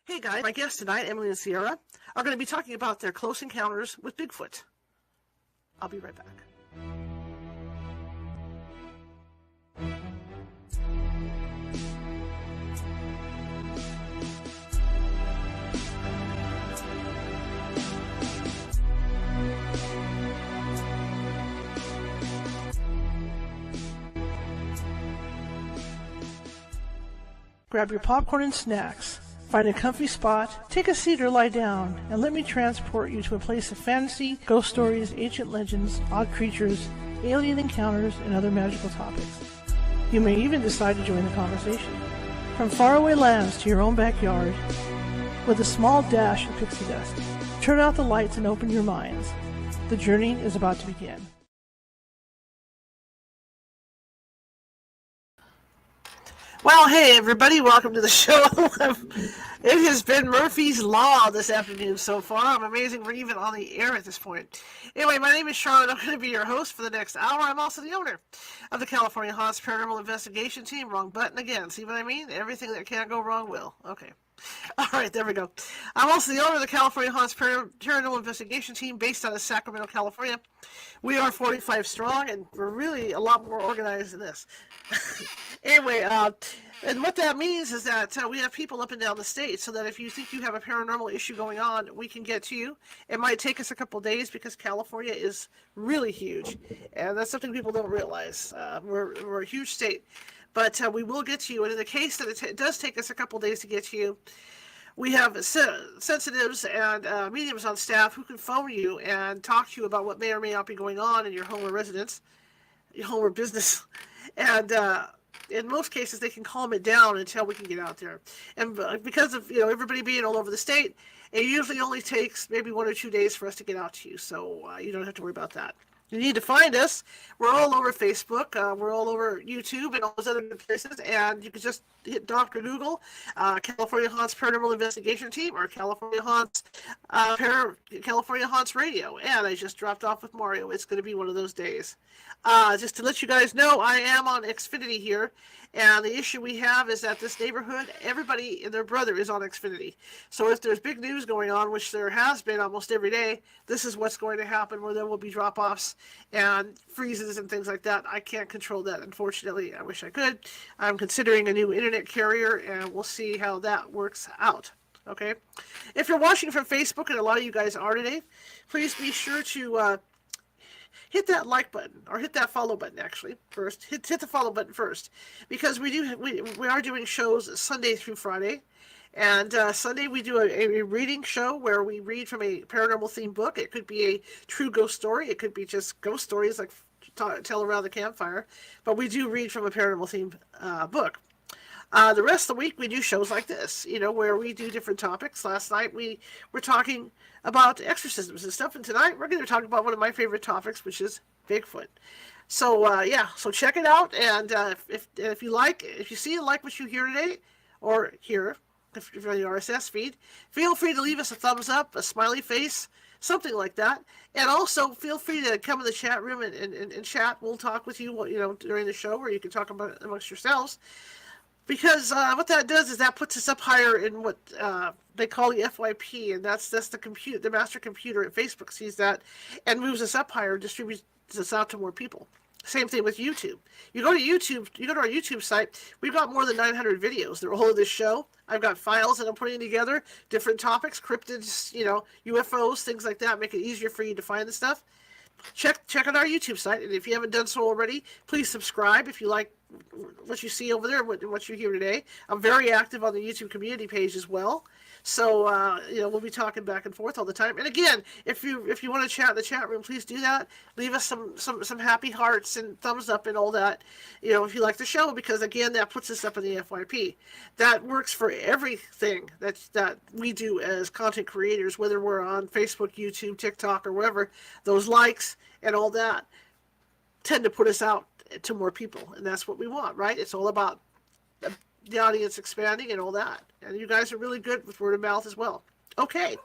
Hey guys, my guests tonight, Emily and Sierra, are going to be talking about their close encounters with Bigfoot. I'll be right back. Grab your popcorn and snacks. Find a comfy spot, take a seat or lie down, and let me transport you to a place of fantasy, ghost stories, ancient legends, odd creatures, alien encounters, and other magical topics. You may even decide to join the conversation. From faraway lands to your own backyard, with a small dash of pixie dust, turn out the lights and open your minds. The journey is about to begin. Well, hey everybody, welcome to the show. It has been Murphy's Law this afternoon so far. I'm amazing we're even on the air at this point. Anyway, my name is Charlotte. I'm going to be your host for the next hour. I'm also the owner of the California Haunts Paranormal Investigation Team. Wrong button again. See what I mean? Everything that can't go wrong will. Okay. All right, there we go. I'm also the owner of the California Haunts Paranormal Investigation Team based out of Sacramento, California. We are 45 strong, and we're really a lot more organized than this. Anyway, and what that means is that we have people up and down the state, so that if you think you have a paranormal issue going on, we can get to you. It might take us a couple days because California is really huge, and that's something people don't realize. We're a huge state. But we will get to you, and in the case that it does take us a couple days to get to you, we have sensitives and mediums on staff who can phone you and talk to you about what may or may not be going on in your home or residence, your home or business. And in most cases, they can calm it down until we can get out there. And because of everybody being all over the state, it usually only takes maybe 1 or 2 days for us to get out to you, so you don't have to worry about that. You need to find us. We're all over Facebook. We're all over YouTube and all those other places. And you can just hit Dr. Google, California Haunts Paranormal Investigation Team, or California Haunts Radio. And I just dropped off with Mario. It's going to be one of those days. Just to let you guys know, I am on Xfinity here. And the issue we have is that this neighborhood, everybody and their brother is on Xfinity. So if there's big news going on, which there has been almost every day, this is what's going to happen, where there will be drop-offs and freezes and things like that. I can't control that, unfortunately. I wish I could. I'm considering a new internet carrier, and we'll see how that works out. Okay? If you're watching from Facebook, and a lot of you guys are today, please be sure to hit that like button, or hit that follow button actually first. Hit the follow button first, because we are doing shows Sunday through Friday, and Sunday we do a reading show where we read from a paranormal themed book. It could be a true ghost story. It could be just ghost stories like tell around the campfire, but we do read from a paranormal themed book. The rest of the week we do shows like this, where we do different topics. Last night we were talking about exorcisms and stuff, and tonight we're going to talk about one of my favorite topics, which is Bigfoot. So so check it out, and if you see and like what you hear today, or hear, if you're on the RSS feed, feel free to leave us a thumbs up, a smiley face, something like that. And also feel free to come in the chat room and chat. We'll talk with you, during the show, or you can talk about it amongst yourselves. Because what that does is that puts us up higher in what they call the FYP, and that's the master computer at Facebook sees that and moves us up higher, distributes us out to more people. Same thing with YouTube. You go to our YouTube site, we've got more than 900 videos. They're all of this show. I've got files that I'm putting together, different topics, cryptids, UFOs, things like that, make it easier for you to find the stuff. Check out our YouTube site, and if you haven't done so already, please subscribe if you like what you see over there and what you hear today. I'm very active on the YouTube community page as well, so we'll be talking back and forth all the time. And again, if you want to chat in the chat room, please do that. Leave us some happy hearts and thumbs up and all that, if you like the show, because again, that puts us up in the FYP. That works for everything that we do as content creators, whether we're on Facebook, YouTube, TikTok, or wherever. Those likes and all that tend to put us out to more people, and that's what we want, right? It's all about the audience expanding and all that, and you guys are really good with word of mouth as well. Okay,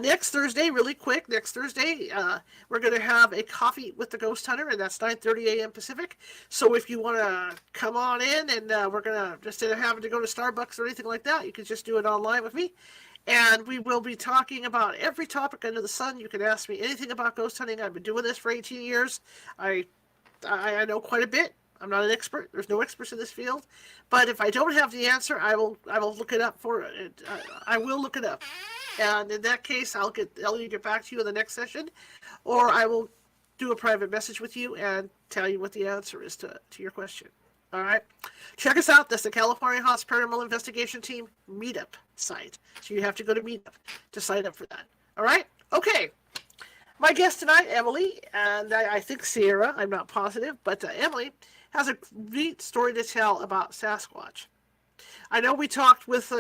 Next Thursday, really quick, next Thursday, we're going to have a coffee with the Ghost Hunter, and that's 9:30 a.m. Pacific. So if you want to come on in, and we're going to, just instead of having to go to Starbucks or anything like that, you can just do it online with me. And we will be talking about every topic under the sun. You can ask me anything about ghost hunting. I've been doing this for 18 years. I know quite a bit. I'm not an expert. There's no experts in this field. But if I don't have the answer, I will look it up for it. I will look it up. And in that case, I'll either get back to you in the next session, or I will do a private message with you and tell you what the answer is to your question. All right. Check us out. That's the California House Paranormal Investigation Team Meetup site. So you have to go to Meetup to sign up for that. All right. Okay. My guest tonight, Emily, and I think Sierra, I'm not positive, but Emily has a neat story to tell about Sasquatch. I know we talked with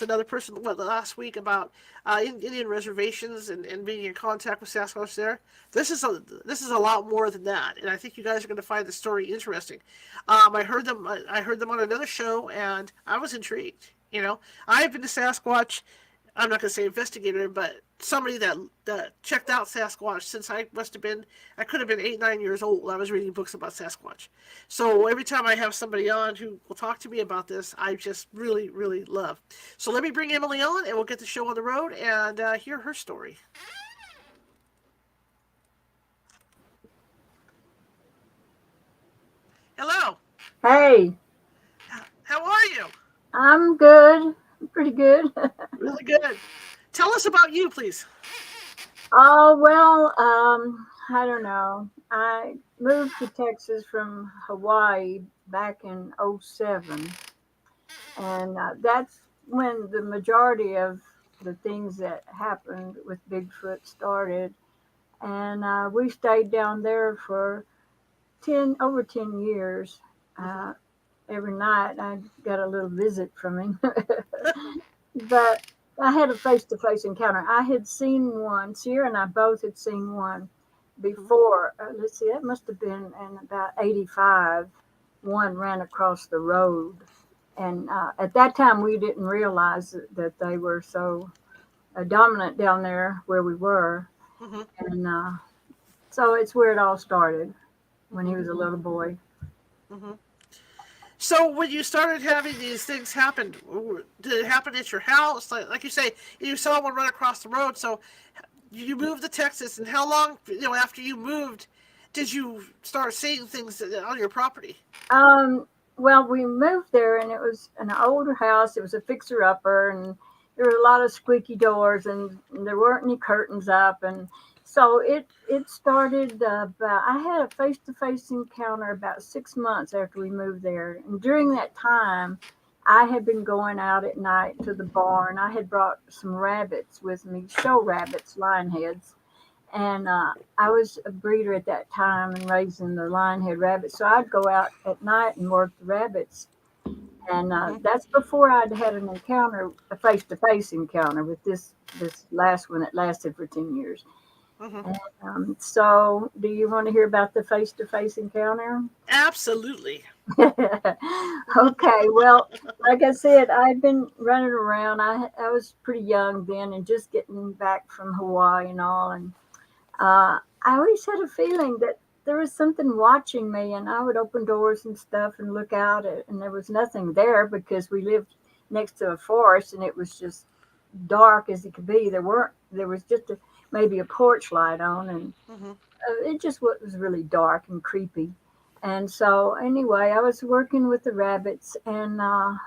another person last week about Indian reservations and being in contact with Sasquatch there. This is a lot more than that, and I think you guys are going to find the story interesting. I heard them on another show, and I was intrigued. I've been to Sasquatch. I'm not going to say investigator, but somebody that checked out Sasquatch since I could have been 8, 9 years old. I was reading books about Sasquatch. So every time I have somebody on who will talk to me about this, I just really, really love. So let me bring Emily on, and we'll get the show on the road and hear her story. Hello. Hey, How are you? I'm good. I'm pretty good. Really good. Tell us about you, please. Oh, well, I don't know. I moved to Texas from Hawaii back in '07, and that's when the majority of the things that happened with Bigfoot started. And we stayed down there for over 10 years. Mm-hmm. Uh, every night I got a little visit from him. But I had a face to face encounter. I had seen one. Sierra and I both had seen one Mm-hmm. before. Let's see, that must have been in about '85. One ran across the road. And at that time, we didn't realize that they were so dominant down there where we were. Mm-hmm. And so it's where it all started when he Mm-hmm. was a little boy. Mm-hmm. So when you started having these things happen, did it happen at your house? Like you say, you saw one run across the road. So you moved to Texas, and how long, after you moved, did you start seeing things on your property? Um, well, we moved there, and it was an older house. It was a fixer-upper, and there were a lot of squeaky doors, and there weren't any curtains up, and so it started about. I had a face-to-face encounter about 6 months after we moved there, and during Mm-hmm. that time, I had been going out at night to the barn. I had brought some rabbits with me, show rabbits, lion heads, and I was a breeder at that time and raising the lionhead rabbits. So I'd go out at night and work the rabbits. And Mm-hmm. that's before I'd had an encounter, a face-to-face encounter with this last one that lasted for 10 years. Mm-hmm. And so, do you want to hear about the face-to-face encounter? Absolutely. Okay, well, like I said, I'd been running around. I was pretty young then and just getting back from Hawaii and all. And I always had a feeling that there was something watching me, and I would open doors and stuff and look out, and there was nothing there because we lived next to a forest, and it was just dark as it could be. There was just maybe a porch light on, and Mm-hmm. it just was really dark and creepy. And so, anyway, I was working with the rabbits, and the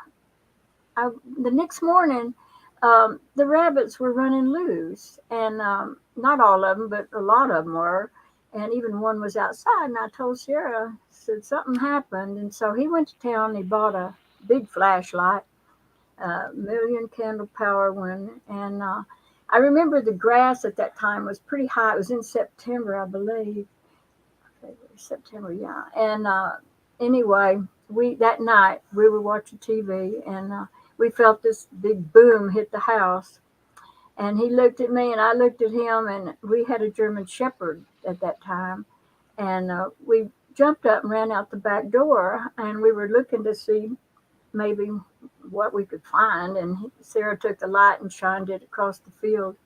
next morning, the rabbits were running loose, and not all of them, but a lot of them were. And even one was outside, and I told Sarah, said something happened. And so he went to town, and he bought a big flashlight, million candle power one. And I remember the grass at that time was pretty high. It was in September, I believe. September, yeah. And anyway, we that night we were watching TV, and we felt this big boom hit the house. And he looked at me, and I looked at him, and we had a German Shepherd at that time, and we jumped up and ran out the back door, and we were looking to see maybe what we could find. And Sarah took the light and shined it across the field,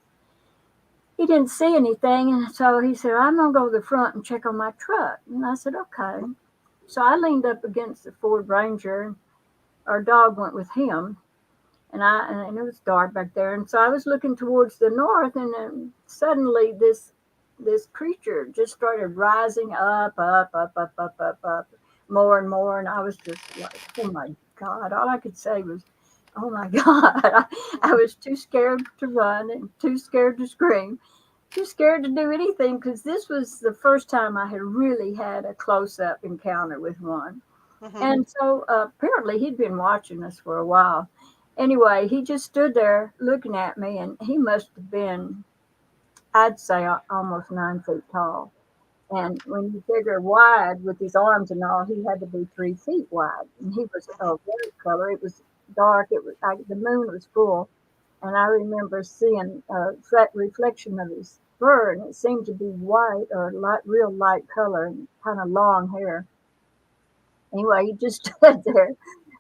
he didn't see anything, and so he said, "I'm gonna go to the front and check on my truck." And I said, "Okay." So I leaned up against the Ford Ranger, and our dog went with him, and it was dark back there, and so I was looking towards the north, and then suddenly this creature just started rising up, more and more, and I was just like, "Oh my God!" All I could say was, "Oh my God!" I was too scared to run and too scared to scream, too scared to do anything because this was the first time I had really had a close up encounter with one. Mm-hmm. And so apparently he'd been watching us for a while. Anyway, he just stood there looking at me, and he must have been, I'd say, almost 9 feet tall. And when you figure wide with his arms and all, he had to be 3 feet wide. And he was a white color. It was dark. It was the moon was full, and I remember seeing that reflection of his fur, and it seemed to be white or light, real light color, and kind of long hair. Anyway, he just stood there,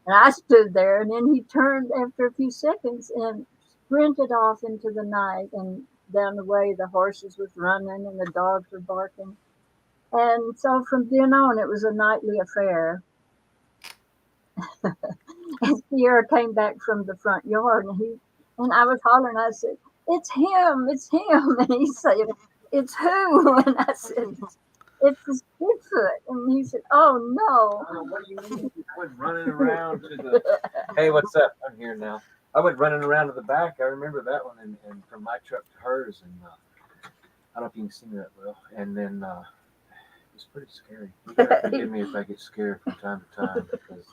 and I stood there, and then he turned after a few seconds and sprinted off into the night and down the way the horses was running and the dogs were barking. And so from then on, it was a nightly affair. And Sierra came back from the front yard, and I was hollering. I said, "It's him! It's him!" And he said, "It's who?" And I said, "It's this Bigfoot." And he said, "Oh What do you mean? I went running around to the. Hey, what's up? I'm here now. I went running around to the back. I remember that one, and from my truck to hers, and I don't know if you can see me that well. And then it was pretty scary. You gotta forgive me if I get scared from time to time because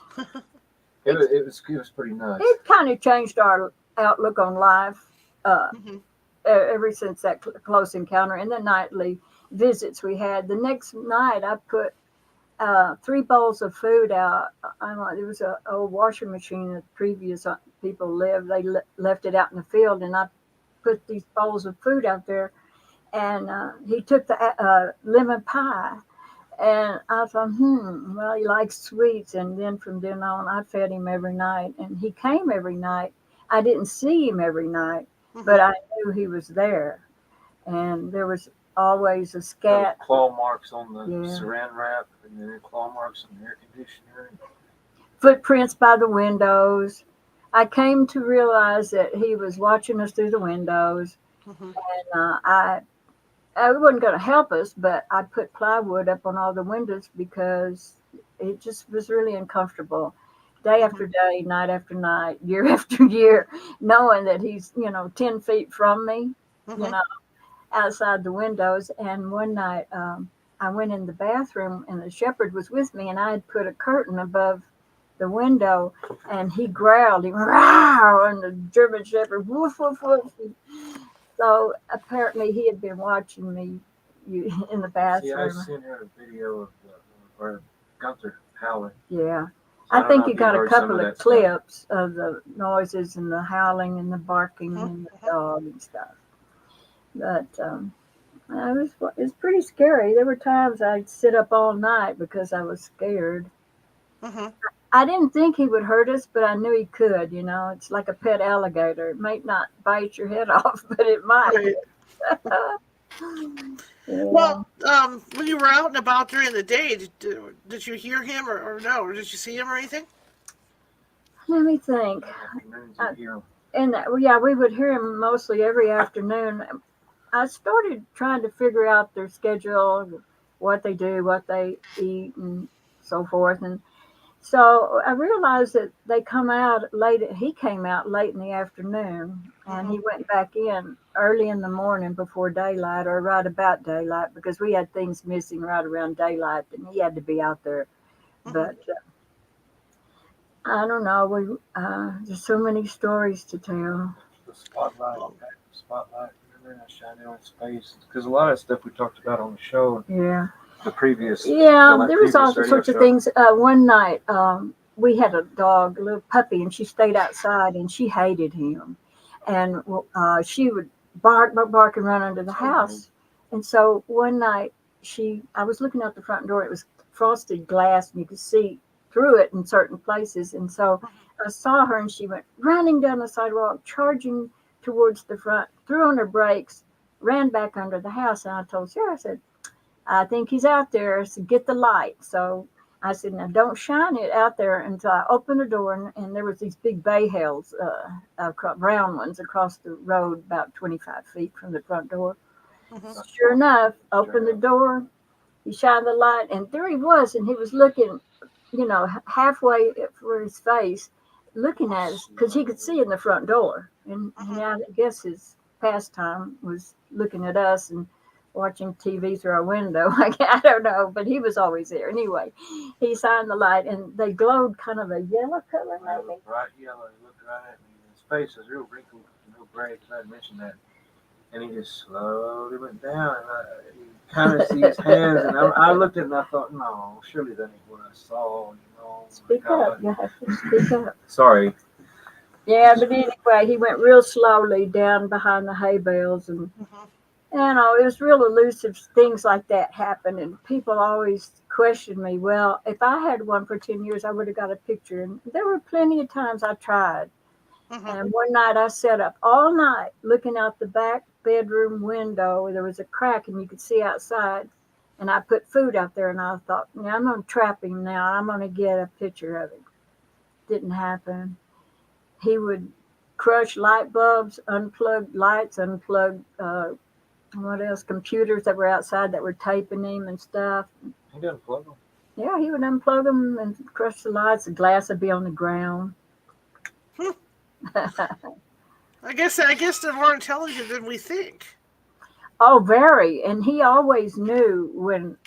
it was pretty nuts. it kind of changed our outlook on life uh, Mm-hmm. ever since that close encounter and the nightly visits we had. The next night, I put 3 bowls of food out. There was a old washing machine that previous people lived. They left it out in the field, and I put these bowls of food out there. And he took the lemon pie, and I thought, well, he likes sweets. And then from then on, I fed him every night, and he came every night. I didn't see him every night, but Mm-hmm. I knew he was there, and there was always a There was scat. claw marks on the Yeah. saran wrap, and then claw marks on the air conditioner. Footprints by the windows. I came to realize that he was watching us through the windows, Mm-hmm. and I wasn't going to help us, but I put plywood up on all the windows because it just was really uncomfortable. Day Mm-hmm. after day, night after night, year after year, knowing that he's 10 feet from me, you Mm-hmm. know, outside the windows. And one night, I went in the bathroom, and the shepherd was with me, and I had put a curtain above the window, and he growled, and the German shepherd, woof, woof, woof. So apparently he had been watching me in the See, I bathroom. sent her a video of or Gunther howling. Yeah. So I I don't think know you if you got a heard some couple of of that stuff. clips of the noises and the howling and the barking Mm-hmm. and the dog and stuff. But it was pretty scary. There were times I'd sit up all night because I was scared. Mm-hmm. I didn't think he would hurt us, but I knew he could. It's like a pet alligator. It might not bite your head off, but it might. Right. Yeah. Well, when you were out and about during the day, did you hear him or no? Or did you see him or anything? Let me think. Afternoons Uh, you hear 'em. and yeah, we would hear him mostly every afternoon. I started trying to figure out their schedule, what they do, what they eat, and so forth. And so I realized that they come out late. He came out late in the afternoon, and Mm-hmm. he went back in early in the morning before daylight, or right about daylight, because we had things missing right around daylight, and he had to be out there. Mm-hmm. But I don't know. There's so many stories to tell. The spotlight, Well, spotlight, remember that shining on his face? Because a lot of stuff we talked about on the show, Yeah. the previous, Yeah, the there was all previous radio sorts of show. things. One night, we had a dog, a little puppy, and she stayed outside, and she hated him, and she would bark, bark, bark, and run under the house. And so one night, I was looking out the front door. It was frosted glass, and you could see through it in certain places. And so I saw her, and she went running down the sidewalk, charging towards the front, threw on her brakes, ran back under the house, and I told Sarah, I said, I think he's out there. So get the light. So I said, now don't shine it out there until I open the door. And there was these big bay hills, brown ones across the road, about 25 feet from the front door. Mhm. Sure enough, opened the door. He shined the light, and there he was, and he was looking, halfway for his face, looking at us because he could see in the front door. And Mhm. I guess his pastime was looking at us and watching TV through our window. I don't know, but he was always there. Anyway, he shined the light, and they glowed kind of a yellow color, maybe. Bright yellow. He looked right at me. His face was real wrinkled, real gray, because I had mentioned that. And he just slowly went down, and you kind of see his hands. And I looked at it, and I thought, no, surely that ain't what I saw. Speak up. You have to speak up. Sorry. Yeah, but anyway, he went real slowly down behind the hay bales, and Mhm. it was real elusive things like that happen, and people always question me. Well, if I had one for 10 years, I would have got a picture, and there were plenty of times I tried. Mhm. And one night I sat up all night looking out the back bedroom window. There was a crack, and you could see outside. And I put food out there, and I thought, yeah, I'm going to trap him now. I'm going to get a picture of him. Didn't happen. He would crush light bulbs, unplug lights, unplug what else? Computers that were outside that were taping him and stuff. He doesn't plug them. Yeah, he would unplug them and crush the lights. The glass would be on the ground. Hmm. I guess they're more intelligent than we think. Oh, very. And he always knew when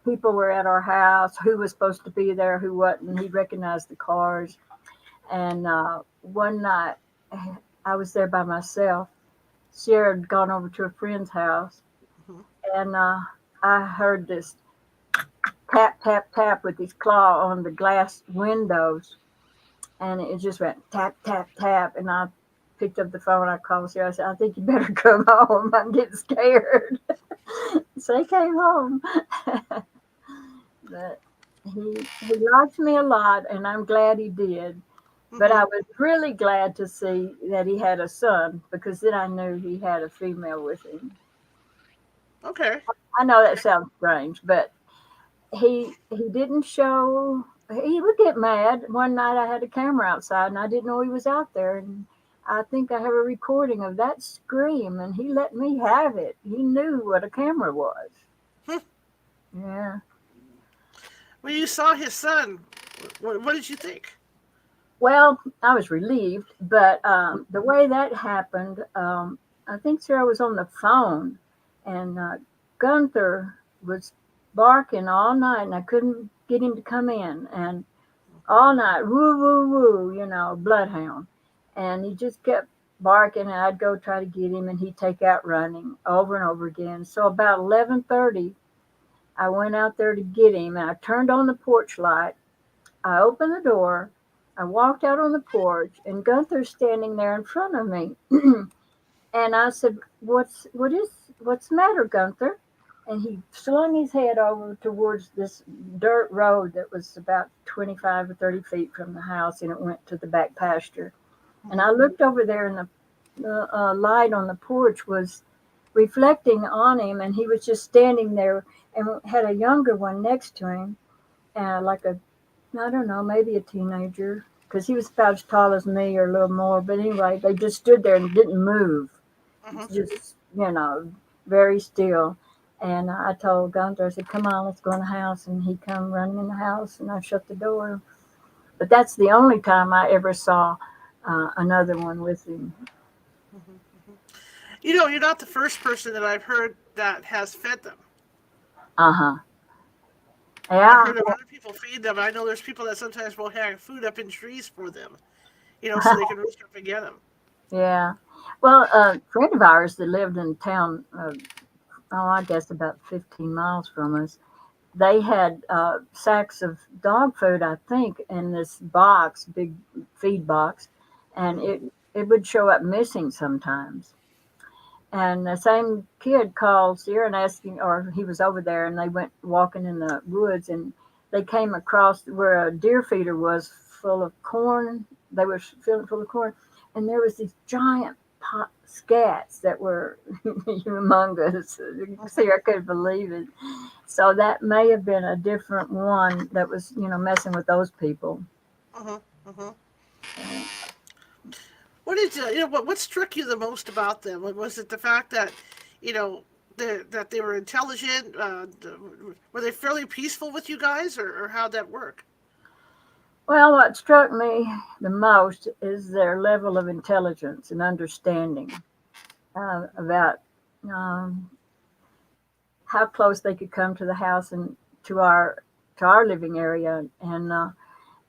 people were at our house, who was supposed to be there, who wasn't. He recognized the cars. And one night, I was there by myself. Sierra had gone over to a friend's house, Mhm. and I heard this tap, tap, tap with his claw on the glass windows, and it just went tap, tap, tap. And I picked up the phone. I called Sierra. I said, I think you better come home. I'm getting scared. So he came home. But he liked me a lot, and I'm glad he did. But Mhm. I was really glad to see that he had a son because then I knew he had a female with him. Okay. I know that sounds strange, but he didn't show. He would get mad. One night I had a camera outside and I didn't know he was out there, and I think I have a recording of that scream, and he let me have it. He knew what a camera was. Hmm. Yeah. When you saw his son, what did you think? Well, I was relieved, but the way that happened, I think Sarah was on the phone, and Gunther was barking all night, and I couldn't get him to come in, and all night, woo, woo, woo, bloodhound, and he just kept barking, and I'd go try to get him, and he'd take out running over and over again. So about 11:30, I went out there to get him, and I turned on the porch light. I opened the door. I walked out on the porch, and Gunther's standing there in front of me. And I said, "What's the matter, Gunther?" And he slung his head over towards this dirt road that was about 25 or 30 feet from the house, and it went to the back pasture. And I Mhm. looked over there, and the light on the porch was reflecting on him, and he was just standing there and had a younger one next to him, like a I don't know, maybe a teenager, because he was about as tall as me or a little more. But anyway, they just stood there and didn't move, Mhm. just, very still. And I told Gunther, I said, come on, let's go in the house. And he come running in the house, and I shut the door. But that's the only time I ever saw another one with him. Mhm. Mhm. You're not the first person that I've heard that has fed them. Uh huh. I've Yeah. heard of other people feed them. I know there's people that sometimes will hang food up in trees for them, so they can reach up and get them. Yeah. Well, a friend of ours that lived in town, I guess about 15 miles from us, they had sacks of dog food, I think, in this box, big feed box, and Mhm. it would show up missing sometimes. And the same kid called Sierra and asking, or he was over there, and they went walking in the woods, and they came across where a deer feeder was full of corn. They were filling it full of corn, and there was these giant. scats that were humongous. See, I couldn't believe it. So that may have been a different one that was, messing with those people. Uh-huh. Uh-huh. So, What did what struck you the most about them? Was it the fact that, you know, that they were intelligent? Were they fairly peaceful with you guys, or how'd that work? well, what struck me the most is their level of intelligence and understanding about um, how close they could come to the house and to our living area, and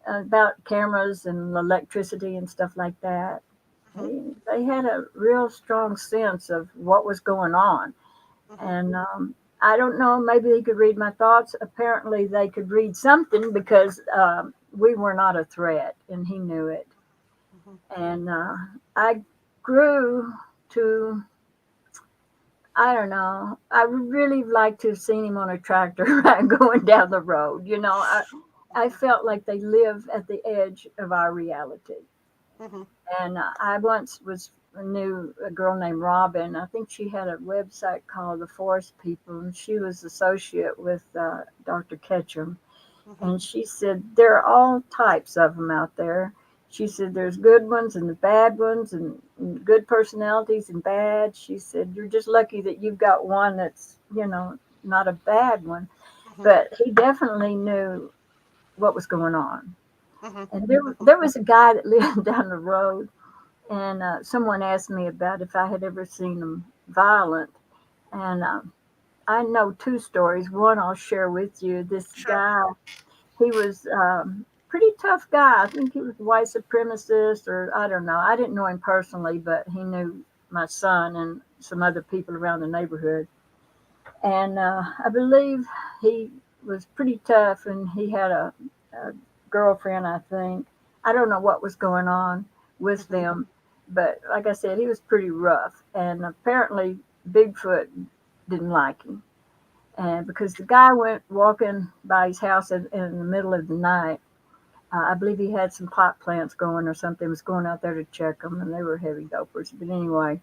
about cameras and electricity and stuff like that. Uh-huh. They had a real strong sense of what was going on. Uh-huh. And I don't know, maybe they could read my thoughts. Apparently, they could read something because we were not a threat, and he knew it. Uh-huh. And I grew to, I don't know, I would really like to have seen him on a tractor going down the road. I felt like they live at the edge of our reality. Uh-huh. And I once knew a girl named Robin. I think she had a website called The Forest People, and she was associate with Dr. Ketchum. Uh-huh. And she said there are all types of them out there. She said there's good ones and the bad ones, and good personalities and bad. She said you're just lucky that you've got one that's not a bad one. Uh-huh. But he definitely knew what was going on. Uh-huh. And there was a guy that lived down the road, and someone asked me about if I had ever seen him violent. And I know two stories. One I'll share with you. This Sure. guy, he was pretty tough guy. I think he was a white supremacist, or I don't know. I didn't know him personally, but he knew my son and some other people around the neighborhood. And I believe he was pretty tough, and he had a girlfriend, I think. I don't know what was going on with Uh-huh. them, but like I said, he was pretty rough. And apparently, Bigfoot didn't like him. And because the guy went walking by his house in the middle of the night, I believe he had some pot plants going or something, was going out there to check them, and they were heavy dopers. But anyway,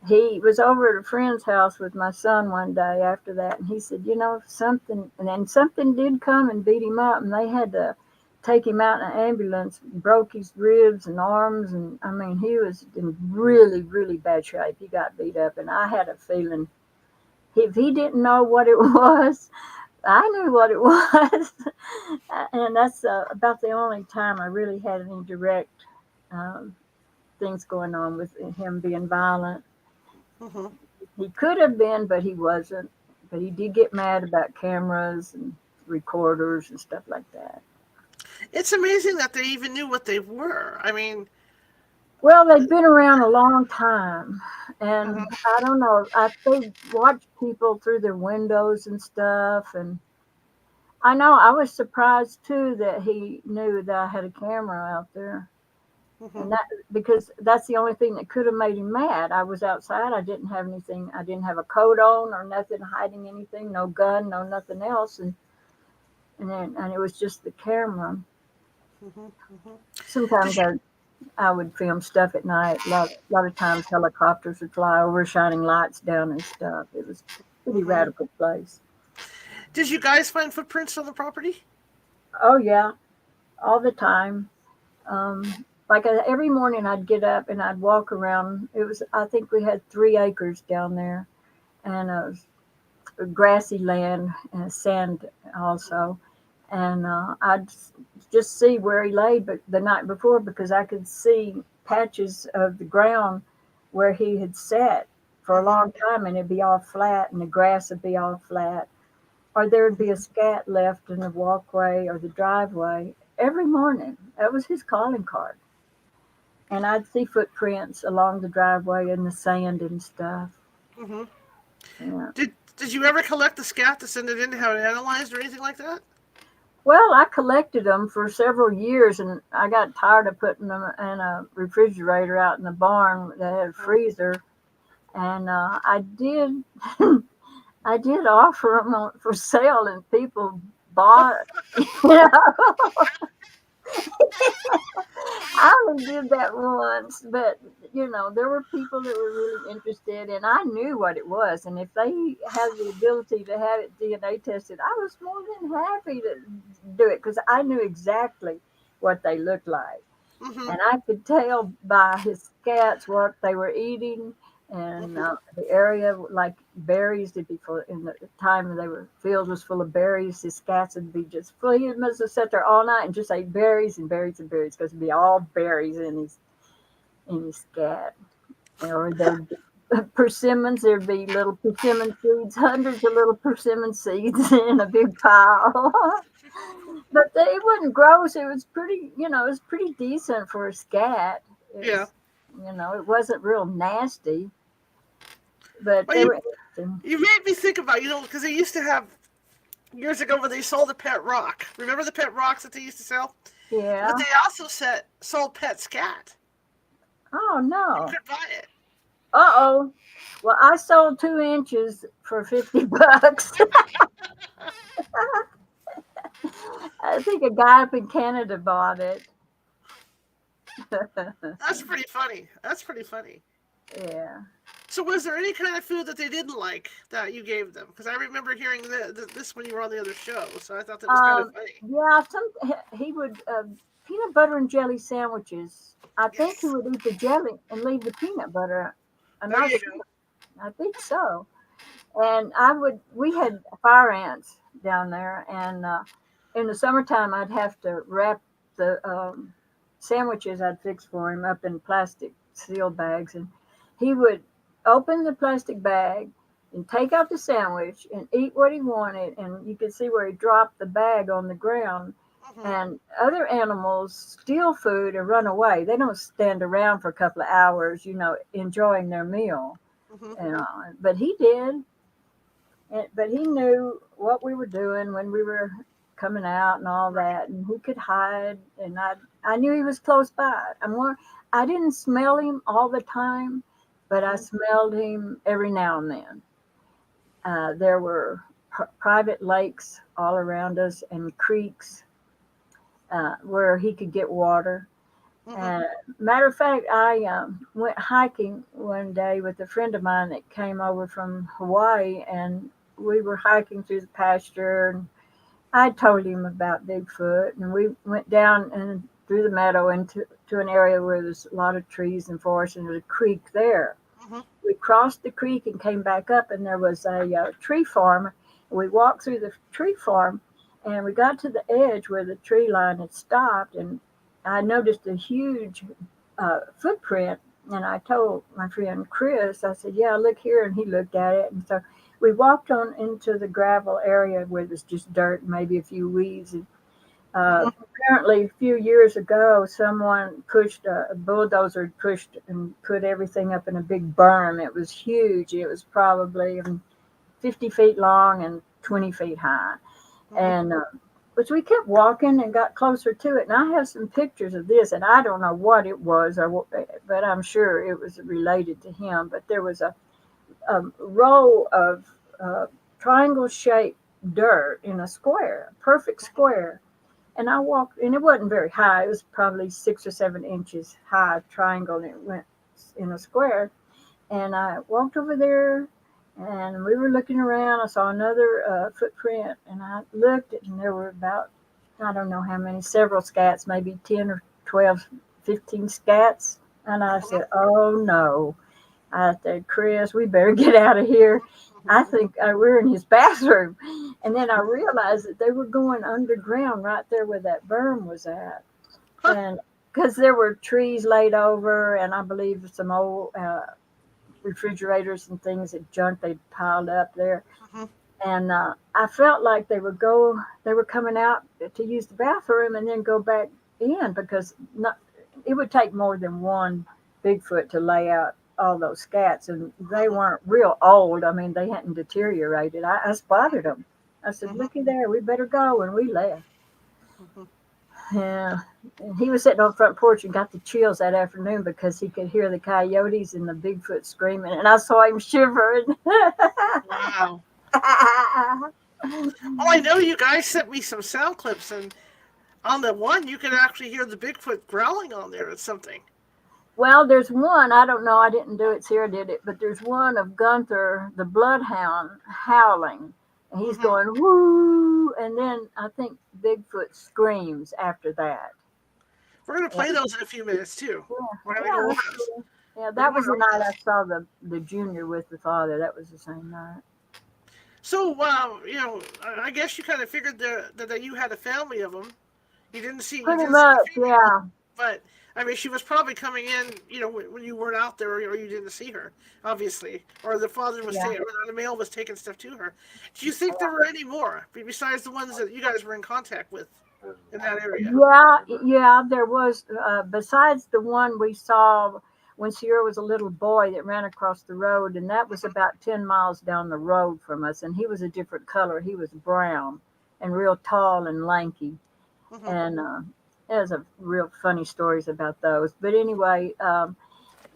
he was over at a friend's house with my son one day after that, and he said, something, and then something did come and beat him up, and they had to take him out in an ambulance, broke his ribs and arms, and I mean, he was in really, really bad shape. He got beat up, and I had a feeling if he didn't know what it was, I knew what it was. And that's about the only time I really had any direct um, things going on with him being violent. Uh-huh. He could have been, but he wasn't. But he did get mad about cameras and recorders and stuff like that. It's amazing that they even knew what they were. I mean, Well, they've been around a long time, and uh-huh. I don't know. They watch people through their windows and stuff, and I know I was surprised too that he knew that I had a camera out there, Uh-huh. and that because that's the only thing that could have made him mad. I was outside. I didn't have anything. I didn't have a coat on or nothing hiding anything. No gun. No nothing else. And it was just the camera. Uh-huh. Uh-huh. Did Sometimes you I would film stuff at night. A lot of times helicopters would fly over, shining lights down and stuff. It was a pretty uh-huh. radical place. Did you guys find footprints on the property? Oh yeah, all the time. Like every morning I'd get up and I'd walk around. I think we had 3 acres down there, and it was grassy land and sand also. And I'd just see where he lay, but the night before, because I could see patches of the ground where he had sat for a Uh-huh. long time, and it'd be all flat, and the grass would be all flat, or there'd be a scat left in the walkway or the driveway every morning. That was his calling card. And I'd see footprints along the driveway in the sand and stuff. Uh-huh. Yeah. Did you ever collect the scat to send it in to have it analyzed or anything like that? Well, I collected them for several years, and I got tired of putting them in a refrigerator out in the barn that had a Uh-huh. freezer. And I did, I did offer them for sale, and people bought. You know, I only did that once, but there were people that were really interested, and I knew what it was. And if they had the ability to have it DNA tested, I was more than happy to do it because I knew exactly what they looked like. Mm-hmm. And I could tell by his scats what they were eating and Mm-hmm. the area, like berries. It'd be full in the time they were field was full of berries. His scats would be just full. He must have sat there all night and just ate berries and berries and berries because it'd be all berries in his scat. Or there'd be persimmons. There'd be little persimmon seeds, hundreds of little persimmon seeds in a big pile. But it wasn't gross. It was pretty, it was pretty decent for a scat. It Yeah. was, it wasn't real nasty, but Well, they you were interesting. you made me think about because they used to have years ago when they sold a pet rock. Remember the pet rocks that they used to sell? But Yeah. they also sold pet scat. Oh You no. could buy it. Uh-oh. Well, I sold 2 inches for $50. I think a guy up in Canada bought it. That's pretty funny. That's pretty funny. Yeah. So, was there any kind of food that they didn't like that you gave them? Because I remember hearing this when you were on the other show, so I thought that was kind of funny. Yeah, he would peanut butter and jelly sandwiches. I think he Yes, would eat the jelly and leave the peanut butter. I'm there not you sure. go. I think so. And we had fire ants down there, and in the summertime, I'd have to wrap the sandwiches I'd fix for him up in plastic seal bags, and he would open the plastic bag and take out the sandwich and eat what he wanted, and you could see where he dropped the bag on the ground. Hmm. And other animals steal food and run away. They don't stand around for a couple of hours, enjoying their meal. Hmm. But he did. But he knew what we were doing when we were coming out and all Right. that, and he could hide. And I knew he was close by. I didn't smell him all the time, but I Hmm. smelled him every now and then. There were private lakes all around us and creeks where he could get water. Hmm. Matter of fact, I went hiking one day with a friend of mine that came over from Hawaii, and we were hiking through the pasture. And I told him about Bigfoot, and we went down and through the meadow into to an area where there's a lot of trees and forest, and there's a creek there. Hmm. We crossed the creek and came back up, and there was a tree farm. We walked through the tree farm, and we got to the edge where the tree line had stopped, and I noticed a huge footprint. And I told my friend Chris, I said, "Yeah, look here." And he looked at it, and so we walked on into the gravel area where there's just dirt, and maybe a few weeds. And Hmm. apparently, a few years ago, someone pushed a bulldozer, pushed and put everything up in a big berm. It was huge. It was probably 50 feet long and 20 feet high. Hmm. And but we kept walking and got closer to it. And I have some pictures of this, and I don't know what it was, but I'm sure it was related to him. But there was a row of triangle-shaped dirt in a square, a perfect square. And I walked, and it wasn't very high. It was probably 6 or 7 inches high triangle, and it went in a square. And I walked over there, and we were looking around. I saw another footprint, and I looked, and there were about, I don't know how many, several scats, maybe 10 or 12, 15 scats. And I said, "Oh no." I said, "Chris, we better get out of here." I think we're in his bathroom. And then I realized that they were going underground right there where that berm was at. Huh. And because there were trees laid over, and I believe some old refrigerators and things that junk they'd piled up there. Hmm. And I felt like they were coming out to use the bathroom and then go back in because it would take more than one Bigfoot to lay out all those scats, and they weren't real old. I mean, they hadn't deteriorated. I spotted them. I said, Hmm. "Looky there, we better go," and we left. Hmm. Yeah, and he was sitting on the front porch and got the chills that afternoon because he could hear the coyotes and the Bigfoot screaming, and I saw him shivering. Wow. Oh, I know you guys sent me some sound clips, and on the one, you can actually hear the Bigfoot growling on there or something. Well, there's one, I don't know, I didn't do it, Sarah did it, but there's one of Gunther, the bloodhound, howling. And he's Hmm. going, woo, and then I think Bigfoot screams after that. We're going to Yeah, play those in a few minutes, too. yeah, We're going to yeah, go over that's those. cool. Yeah, We're that going was to the go over night I those. saw the junior with the father. That was the same night. So, I guess you kind of figured that you had a family of them. You Pretty didn't see the much, female, yeah. but I mean, she was probably coming in, when you weren't out there, or you didn't see her, obviously, or the father was Yeah. taking, or the male was taking stuff to her. Do you think there were any more besides the ones that you guys were in contact with in that area? Yeah, yeah, there was, besides the one we saw when Sierra was a little boy that ran across the road, and that was about 10 miles down the road from us, and he was a different color. He was brown and real tall and lanky. Hmm. And there's a real funny stories about those. But anyway,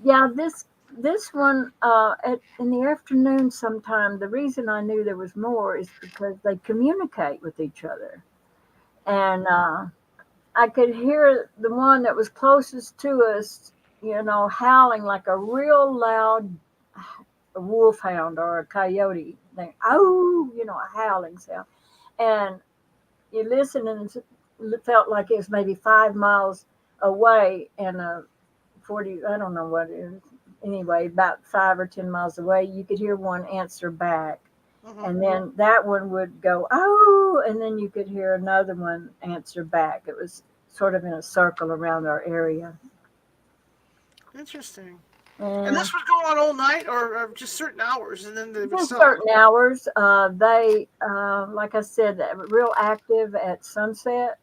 yeah, this one in the afternoon sometime, the reason I knew there was more is because they communicate with each other. And I could hear the one that was closest to us, howling like a real loud wolfhound or a coyote. They, oh, a howling sound. And you listen and it felt like it was maybe 5 miles away and 40, I don't know what it is. Anyway, about 5 or 10 miles away, you could hear one answer back. Hmm. And then that one would go, oh, and then you could hear another one answer back. It was sort of in a circle around our area. Interesting. And And this was going on all night, or just certain hours, and then they would just stop. certain hours, like I said, they were real active at sunset.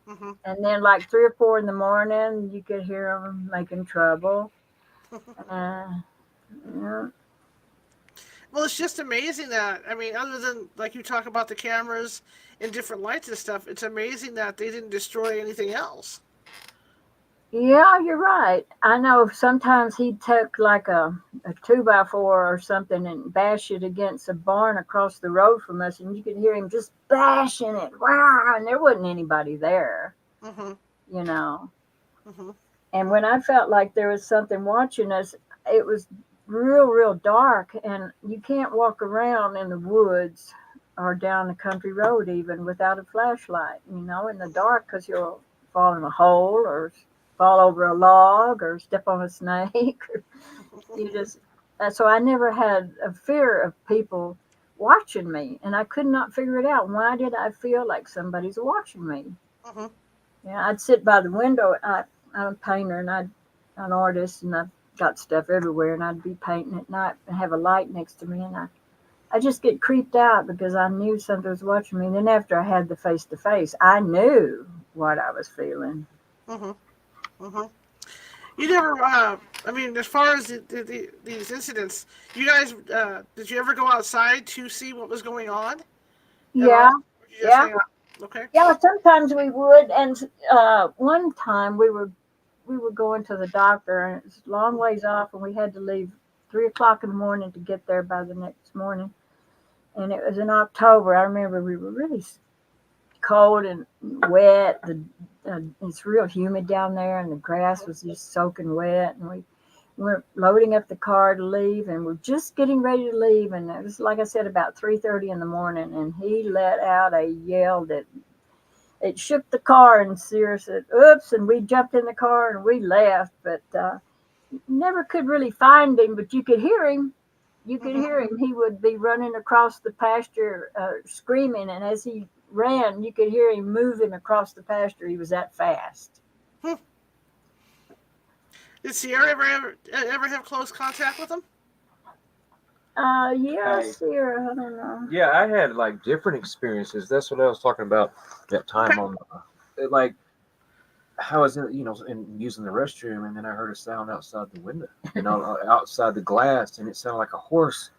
Hmm. And then, like 3 or 4 in the morning, you could hear them making trouble. Uh, yeah. Well, it's just amazing that, I mean, other than like you talk about the cameras and different lights and stuff, it's amazing that they didn't destroy anything else. Yeah, you're right. I know sometimes he'd take like a 2x4 or something and bash it against a barn across the road from us, and you could hear him just bashing it. Wow, and there wasn't anybody there, Hmm. you know. Hmm. And when I felt like there was something watching us, it was real, real dark, and you can't walk around in the woods or down a country road even without a flashlight, in the dark, because you'll fall in a hole or fall over a log or step on a snake. you just So I never had a fear of people watching me, and I could not figure it out. Why did I feel like somebody's watching me? Hmm. Yeah, I'd sit by the window. I'm a painter and I'm an artist, and I've got stuff everywhere, and I'd be painting at night and have a light next to me, and I just get creeped out because I knew something was watching me. And then after I had the face to face, I knew what I was feeling. Hmm. Hmm. You never, I mean, as far as these incidents, you guys, did you ever go outside to see what was going on at all? Yeah, Or did you just yeah, hang out? Okay. yeah. Sometimes we would, and one time we were going to the doctor, and it was a long ways off, and we had to leave 3 o'clock in the morning to get there by the next morning. And it was in October. I remember we were really cold and wet. It's real humid down there, and the grass was just soaking wet. And we were loading up the car to leave, and we're just getting ready to leave. And it was, like I said, about 3:30 in the morning. And he let out a yell that it shook the car. And Sears said, "Oops!" And we jumped in the car and we left. But never could really find him. But you could hear him. You could Hmm. hear him. He would be running across the pasture, screaming, and as he ran, you could hear him moving across the pasture. He was that fast. Hmm. Did Sierra ever have close contact with him? I, Yes, here, I don't know. yeah, I had like different experiences. That's what I was talking about that Okay. time on, like I was using the restroom, and then I heard a sound outside the window, outside the glass, and it sounded like a horse.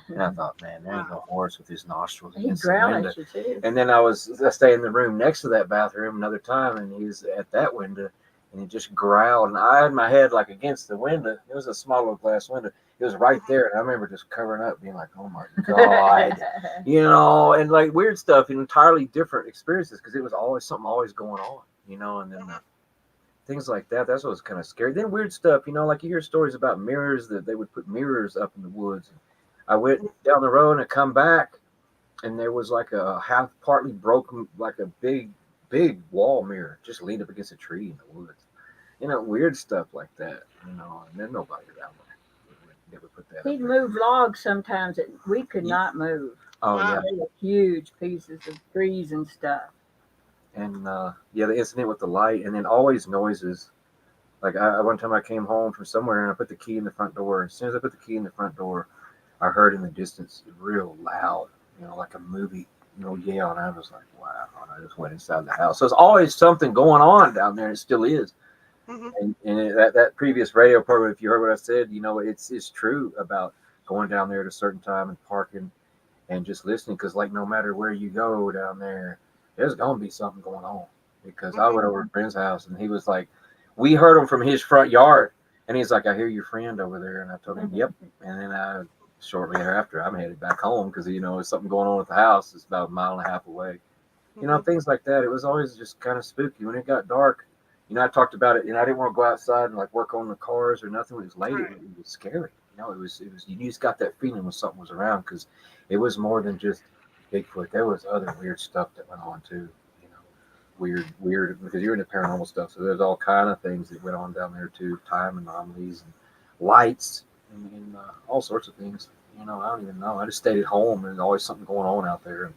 And I thought, man, there ain't no horse with his nostrils He against the growled window. at you too. And then I stayed in the room next to that bathroom another time, and he was at that window, and it just growled. And I had my head like against the window. It was a small little glass window. It was right there, and I remember just covering up, being like, "Oh my god," and like weird stuff, and entirely different experiences because it was always something always going on, and then. Things like that. That's what was kind of scary. Then weird stuff, like you hear stories about mirrors that they would put mirrors up in the woods. I went down the road and I come back, and there was like a half, partly broken, like a big wall mirror just leaned up against a tree in the woods. Weird stuff like that. And then nobody around there never put that He'd up move logs sometimes that we could not move. Oh Wow. yeah, They were huge pieces of trees and stuff. and the incident with the light, and then always noises. Like one time I came home from somewhere and I put the key in the front door. As soon as I put the key in the front door, I heard in the distance real loud, like a movie, yell, and I was like, wow. And I just went inside the house. So there's always something going on down there, and it still is. Mm-hmm. And that previous radio program, if you heard what I said, it's true about going down there at a certain time and parking and just listening, because like no matter where you go down there, there's gonna be something going on. Because I went over to a friend's house and he was like, we heard him from his front yard, and he's like, I hear your friend over there, and I told him, yep. And then shortly thereafter, I'm headed back home because there's something going on at the house. It's about a mile and a half away. Things like that. It was always just kind of spooky when it got dark. I talked about it, I didn't want to go outside and like work on the cars or nothing. When it was late. Right. It was scary. It was you just got that feeling when something was around, because it was more than just Bigfoot. There was other weird stuff that went on too. Weird, because you're into paranormal stuff, so there's all kind of things that went on down there too. Time anomalies and lights and all sorts of things. I don't even know. I just stayed at home, and there's always something going on out there.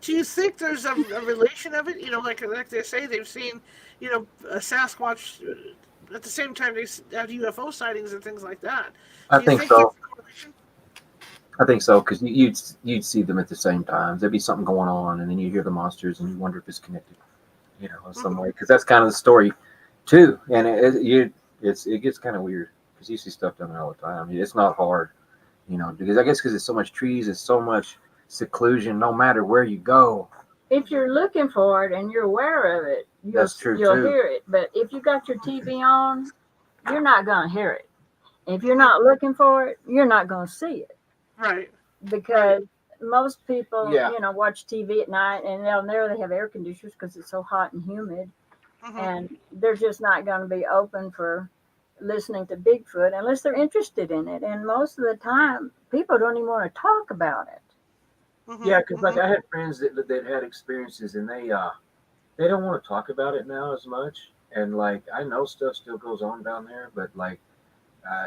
Do you think there's a relation of it? Like they say, they've seen, a Sasquatch at the same time they have UFO sightings and things like that. I Do you think think so. there's a correlation? I think so, because you'd see them at the same times. There'd be something going on, and then you hear the monsters, and you wonder if it's connected, in some way. Because that's kind of the story, too. And it gets kind of weird because you see stuff down there all the time. It's not hard, because I guess because it's so much trees, it's so much seclusion. No matter where you go, If you're looking for it and you're aware of it, That's true, you'll too. hear it. But if you got your TV on, you're not going to hear it. If you're not looking for it, you're not going to see it. Right. Because most people, Yeah. watch TV at night, and down there they have air conditioners because it's so hot and humid, and they're just not going to be open for listening to Bigfoot unless they're interested in it. And most of the time, people don't even want to talk about it. Yeah, because like I had friends that had experiences, and they don't want to talk about it now as much. And like I know stuff still goes on down there, but like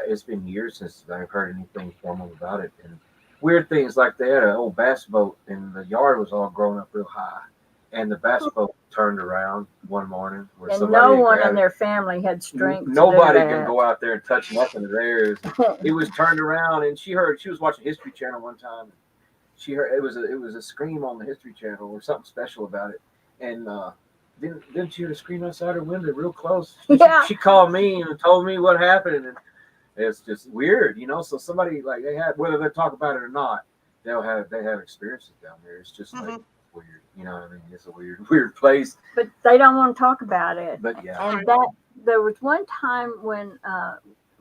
it's been years since I've heard anything from them about it. And weird things like they had an old bass boat, and the yard was all grown up real high, and the bass boat turned around one morning where And somebody no had one grabbed in it. their family had strength. Nobody to do can that. go out there and touch nothing of theirs. It was turned around, and she was watching History Channel one time. She heard it was a scream on the History Channel or something special about it, and then she heard a scream outside her window real close. She called me and told me what happened, and it's just weird, So somebody like they had, whether they talk about it or not, they have experiences down there. It's just like weird, what I mean? It's a weird place. But they don't want to talk about it. But yeah, And there was one time when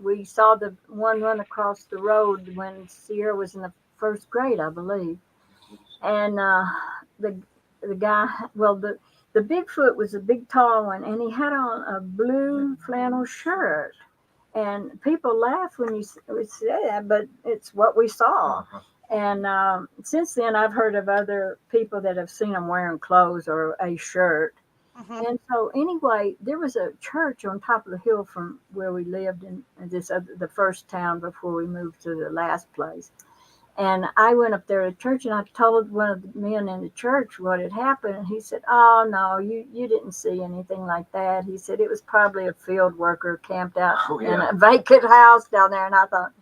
we saw the one run across the road when Sierra was in the first grade, I believe. And the guy, well, the Bigfoot was a big tall one, and he had on a blue flannel shirt. And people laugh when you say that, but it's what we saw. And since then, I've heard of other people that have seen him wearing clothes or a shirt. And so, anyway, there was a church on top of the hill from where we lived in the first town before we moved to the last place. And I went up there to church, and I told one of the men in the church what had happened. And he said, "Oh, no, you didn't see anything like that." He said it was probably a field worker camped out in a vacant house down there. And I thought,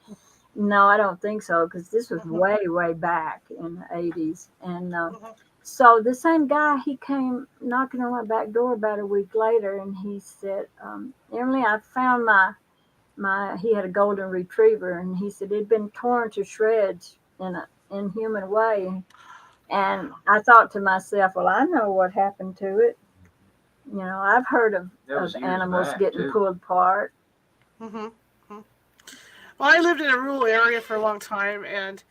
no, I don't think so, because this was way, way back in the 80s. And so the same guy, he came knocking on my back door about a week later, and he said, Emily, I found he had a golden retriever, and he said it'd been torn to shreds in an inhuman way. And I thought to myself, well, I know what happened to it. I've heard of, That was of years animals back, getting too. pulled apart. Hmm. Well, I lived in a rural area for a long time, and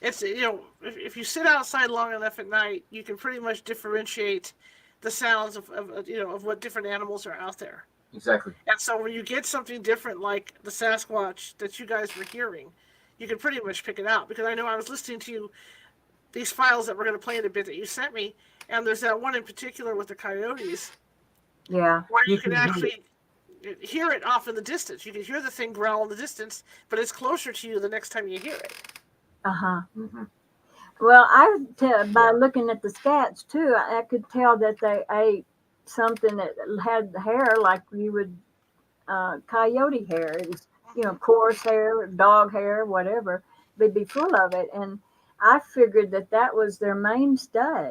it's if you sit outside long enough at night, you can pretty much differentiate the sounds of what different animals are out there. Exactly. And so when you get something different like the Sasquatch that you guys were hearing, you can pretty much pick it out. Because I know I was listening to these files that we're going to play in a bit that you sent me, and there's that one in particular with the coyotes Yeah. where you You can can hear actually hear it off in the distance. You can hear the thing growl in the distance, but it's closer to you the next time you hear it. Uh-huh. Mm-hmm. Well, by looking at the scats too, I could tell that they ate something that had hair like you would coyote hair. It was, coarse hair, dog hair, whatever. They'd be full of it, and I figured that was their mainstay.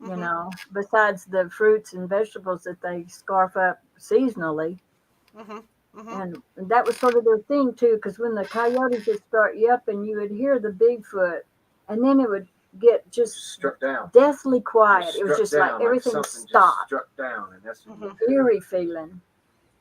Mm-hmm. Besides the fruits and vegetables that they scarf up seasonally. Mm-hmm. Mm-hmm. And that was sort of their thing too, because when the coyotes would start yelping, you would hear the Bigfoot, and then it would get just Struck down. deathly quiet. Just It was struck just like down, everything something just stopped. struck down, and that's Mm-hmm. Eerie feeling.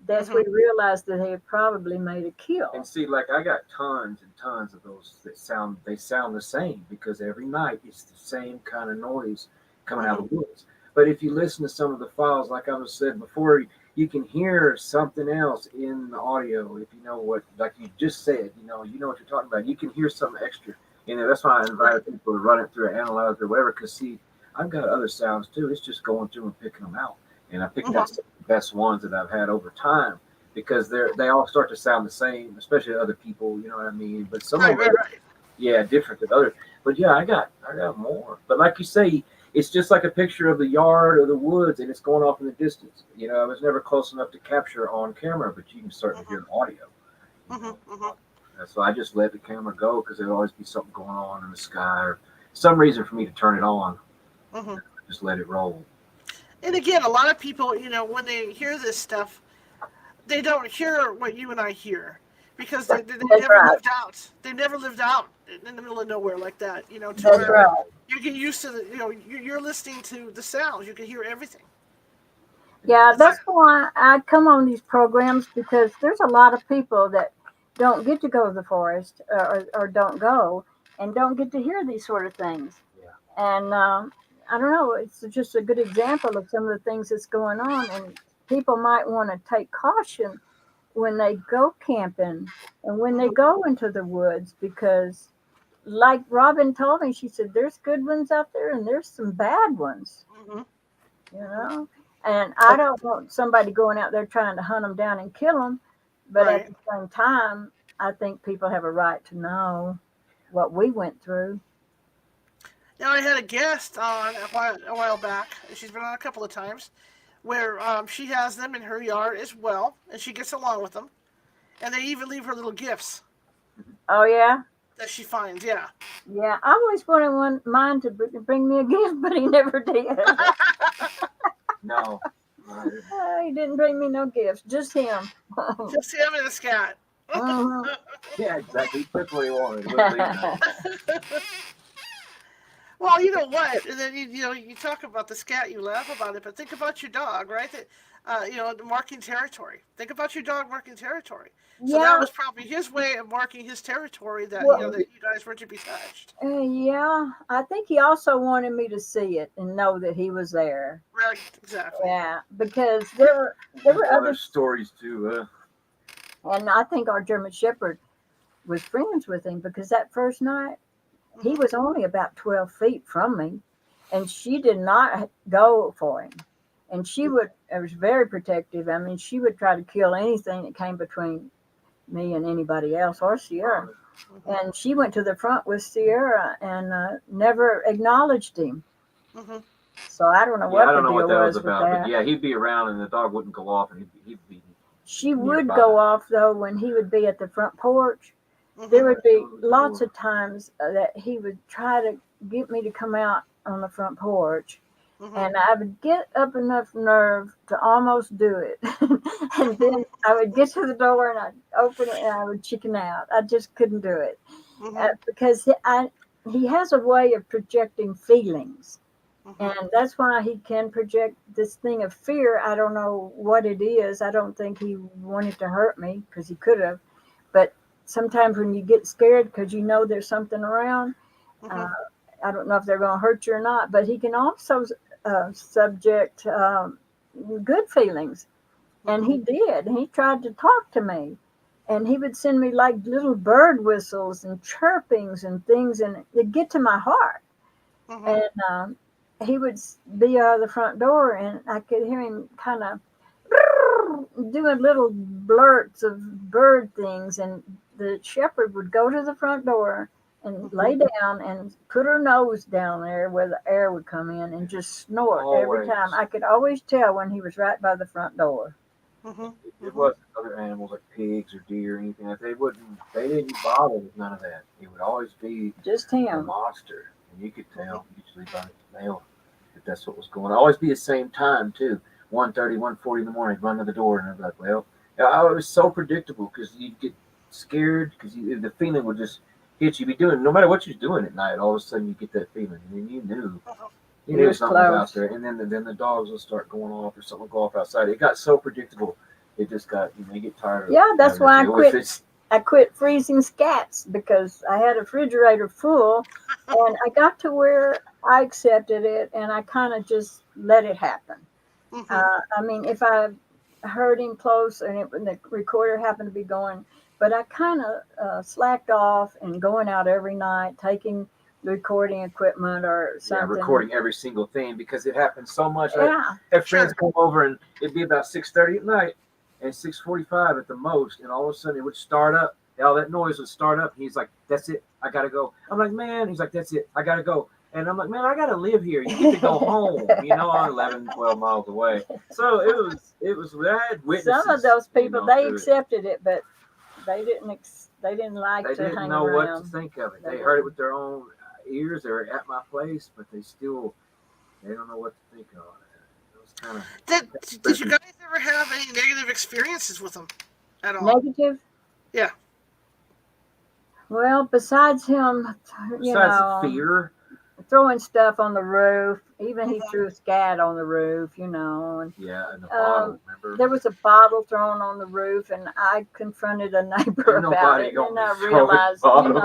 That's Mhm. when we realized that they had probably made a kill. And see, like I got tons and tons of those that sound the same because every night it's the same kind of noise coming out of the woods. But if you listen to some of the files, like I was said before, you can hear something else in the audio if you know what, like you just said, you know what you're talking about. You can hear something extra. That's why I invited people to run it through an analyzer or whatever. Because see, I've got other sounds too. It's just going through and picking them out, and I picked out some of the best ones that I've had over time because they all start to sound the same, especially to other people. You know what I mean? But some of them, Right. yeah, different than others. But yeah, I got more. But like you say, it's just like a picture of the yard or the woods, and it's going off in the distance. I was never close enough to capture on camera, but you can certainly hear the audio. You know? Mm-hmm. Mm-hmm. So I just let the camera go because there'd always be something going on in the sky or some reason for me to turn it on. Mm-hmm. Just let it roll. And again, a lot of people, when they hear this stuff, they don't hear what you and I hear because they That's never right. lived out. They never lived out in the middle of nowhere like that. To That's where right. you get used to you're listening to the sounds. You can hear everything. Yeah, It's that's why I come on these programs because there's a lot of people that don't get to go to the forest or don't go and don't get to hear these sort of things. Yeah. And I don't know, it's just a good example of some of the things that's going on. And people might want to take caution when they go camping and when they go into the woods because, like Robin told me, she said, there's good ones out there and there's some bad ones, mm-hmm. you know? And I don't want somebody going out there trying to hunt them down and kill them. But at Right. the same time, I think people have a right to know what we went through. Now I had a guest on a while back. And she's been on a couple of times, where she has them in her yard as well, and she gets along with them, and they even leave her little gifts Oh, yeah? that she finds. Yeah. Yeah, I always wanted mine to bring me a gift, but he never did. No. He didn't bring me no gifts, just him. Just him and the scat. Mhm. Yeah, exactly. He took what he wanted. He wouldn't leave nothing. Well, you know what? And then you talk about the scat, you laugh about it, but think about your dog, right? That marking territory. Think about your dog marking territory. So that Yeah, was probably his way of marking his territory that well, that you guys were to be touched. yeah. I think he also wanted me to see it and know that he was there. Right, exactly. Yeah, because there were Other other, stories too. and I think our German Shepherd was friends with him because that first night he Mm-hmm. was only about 12 feet from me, and she did not go for him. And it was very protective. I mean, she would try to kill anything that came between me and anybody else or Sierra. Mm-hmm. And she went to the front with Sierra and never acknowledged him. Mm-hmm. So I don't know Yeah, what I the don't know deal what that was was with about, but that. yeah, he'd be around and the dog wouldn't go off, and he'd be She would nearby. go off though when he would be at the front porch. There would be lots of times that he would try to get me to come out on the front porch, Mm-hmm. and I would get up enough nerve to almost do it. And then I would get to the door and I'd open it and I would chicken out. I just couldn't do it Mm-hmm. because he has a way of projecting feelings. And that's why he can project this thing of fear. I don't know what it is. I don't think he wanted to hurt me because he could have. But sometimes when you get scared because you know there's something around, Mm-hmm. uh, I don't know if they're going to hurt you or not. But he can also subject good feelings. And Mm-hmm. he did. He tried to talk to me. And he would send me like little bird whistles and chirpings and things, and it'd get to my heart. Mm-hmm. And he would be out of the front door, and I could hear him kind of doing little blurts of bird things. And the shepherd would go to the front door and lay down and put her nose down there where the air would come in and just snort every Always. time. I could always tell when he was right by the front door. Mm-hmm. It Mm-hmm. wasn't other animals like pigs or deer or anything. Like they didn't bother with none of that. It would always be Just the him. monster, and you could tell usually by the nail if that's what was going on. Always be the same time too. 1:30, 1:40 in the morning. Run to the door, and I'd be like, well, it was so predictable because you'd get scared because the feeling would just hit you. Be doing no matter what you're doing at night. All of a sudden, you get that feeling, and then you knew. You He knew was something was out close. there, and then the dogs will start going off, or something will go off outside. It got so predictable. It just got you get tired of Yeah, that's having to why I deal with quit. it. I quit freezing scats because I had a refrigerator full, and I got to where I accepted it, and I kind of just let it happen. Mm-hmm. I mean, if I heard him close and the recorder happened to be going, but I kind of slacked off and going out every night, taking recording equipment or Yeah, something. recording every single thing because it happens so much. I Yeah, have friends Sure. come over and it'd be about 6:30 at night and 6:45 at the most, and all of a sudden it would start up. And all that noise would start up. And he's like, "That's it, I gotta go." I'm like, "Man," he's like, "That's it, I gotta go." And I'm like, "Man, I gotta live here. You get to go home." I'm 11, 12 miles away. So it was. I had some of witnesses, those people they to it. accepted it, but they didn't like They to didn't hang know what to around. think of it. They They heard it didn't. with their own ears. They were at my place, but they don't know what to think of it. It was kind of Did you spooky. guys ever have any negative experiences with them at all? Negative. Yeah. Well, besides him, you Besides the know, fear, throwing stuff on the roof. Even he Mm-hmm. threw a scat on the roof, And yeah, and the um, bottle. Remember, there was a bottle thrown on the roof, and I confronted a neighbor ain't about nobody it. And gonna then be I throwing realized, bottles.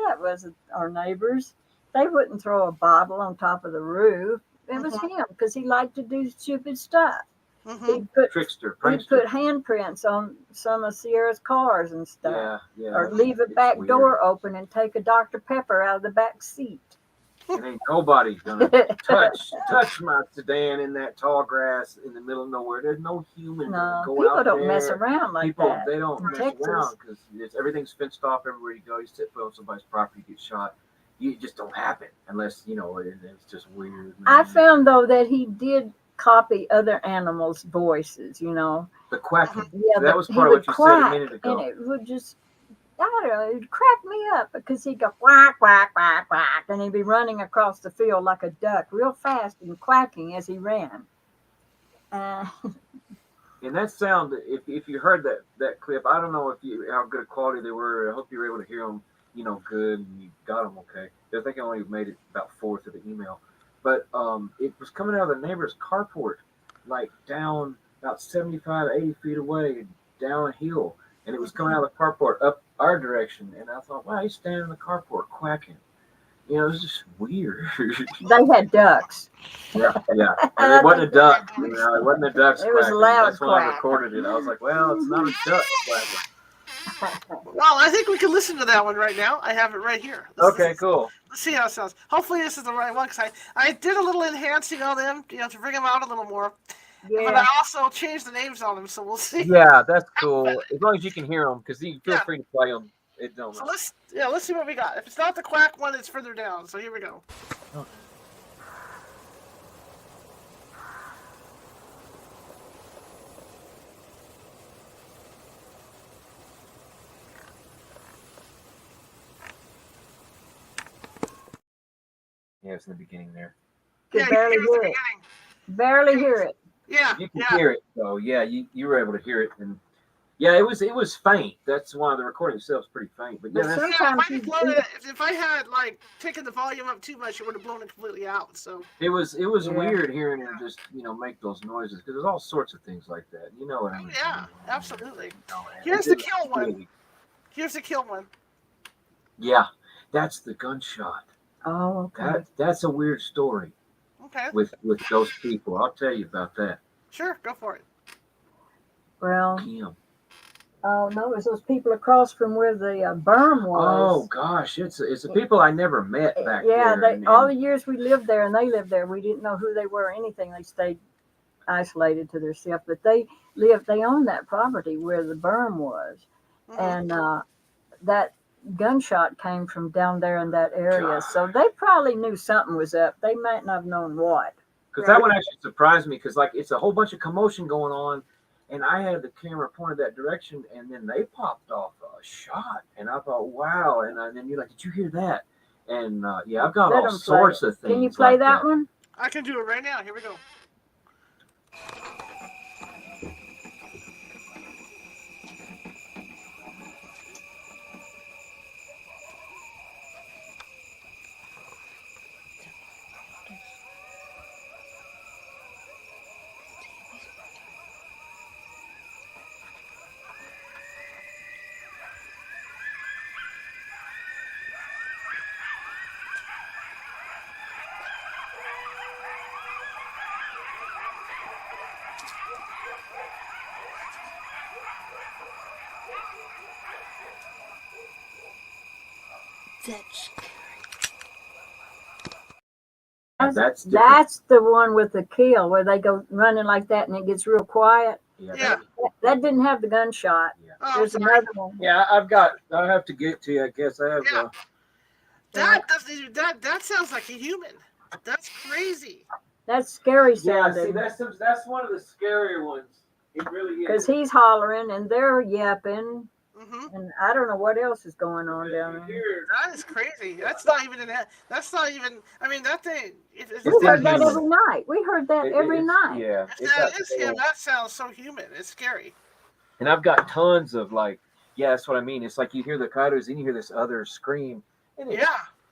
that wasn't our neighbors. They wouldn't throw a bottle on top of the roof. It was Mm-hmm. him because he liked to do stupid stuff. Mm-hmm. He'd put Trickster, he'd prankster. put handprints on some of Sierra's cars and stuff, Yeah, yeah. or leave a It's back weird. door open and take a Dr. Pepper out of the back seat. And ain't nobody gonna touch my sedan in that tall grass in the middle of nowhere. There's no human gonna No, go people out don't mess there. around like People that they don't in mess Texas. around because everything's fenced off everywhere you go. You step foot on somebody's property, you get shot. You just don't happen unless it's just weird. I Man. found though that he did copy other animals' voices. The quacking. Yeah, That was he part of would what you said a quack, minute and ago. it would just, I don't know, it'd crack me up because he'd go quack, quack, quack, quack, and he'd be running across the field like a duck, real fast and quacking as he ran. Uh, And that sound, if you heard that clip, I don't know if you how good a quality they were. I hope you were able to hear them, good, and you got them okay. I think I only made it about fourth of the email, but it was coming out of the neighbor's carport, like down about 75, 80 feet away, down a hill, and it was coming out of the carport up our direction. And I thought, wow, he's standing in the carport quacking. It was just weird. they had ducks. Yeah, yeah. And I it wasn't a think duck. It wasn't a duck's it was a quacking. loud That's why I quack. recorded it. I was like, well, it's not a duck quacking. Well, I think we can listen to that one right now. I have it right here. Okay, cool. Let's see how it sounds. Hopefully, this is the right one because I did a little enhancing on them, to bring them out a little more. But I Yeah. also changed the names on them, so we'll see. Yeah, that's cool. As long as you can hear them, because you feel Yeah. free to play them. It don't So matter. let's see what we got. If it's not the quack one, it's further down. So here we go. Okay. Yeah, it's in the beginning there. Could Yeah, you barely can hear it at hear the it. beginning. Barely hear it. Yeah, You can yeah. hear it, though. Yeah, you were able to hear it, and Yeah, it was faint. That's why the recording itself is pretty faint. But yeah, But that's, Yeah, sometimes if I had like taken the volume up too much, it would have blown it completely out. So it was Yeah. weird hearing him just make those noises because there's all sorts of things like that. You know what I oh mean? yeah, absolutely. No, Here's the kill one. really- Here's the kill one. Yeah, that's the gunshot. Oh, okay. That's a weird story Okay, with those people. I'll tell you about that. sure, go for it. Well, Kim. oh no, it was those people across from where the berm Oh was. gosh, it's the people I never met back Yeah, there. all the years we lived there and they lived there, we didn't know who they were or anything. They stayed isolated to themselves, but they owned that property where the berm was, Mhm. and that gunshot came from down there in that area. God. So they probably knew something was up. They might not have known what. Because that one actually surprised me because like it's a whole bunch of commotion going on, and I had the camera pointed that direction, and then they popped off a shot, and I thought, wow, and then you're like, did you hear that? And yeah, I've got Let all 'em play sorts it. of things. Can you play like that one? I can do it right now. Here we go. That's That's the one with the kill where they go running like that and it gets real quiet. Yeah. That didn't have the gunshot. Oh, There's sorry. another one. Yeah, I have to get to you. I guess I have. Yeah. That sounds like a human. That's crazy. That's scary Yeah, see, sounding that's one of the scarier ones. It really is. because he's hollering and they're yapping, Hmm. and I don't know what else is going on down there. That is crazy. That's not even That's not even. I mean, that thing. If We It's heard that inhuman. every night. We heard that every night. Yeah, that is him, that sounds so human. It's scary. and I've got tons of like, yeah, that's what I mean. It's like you hear the coyotes, then you hear this other scream, and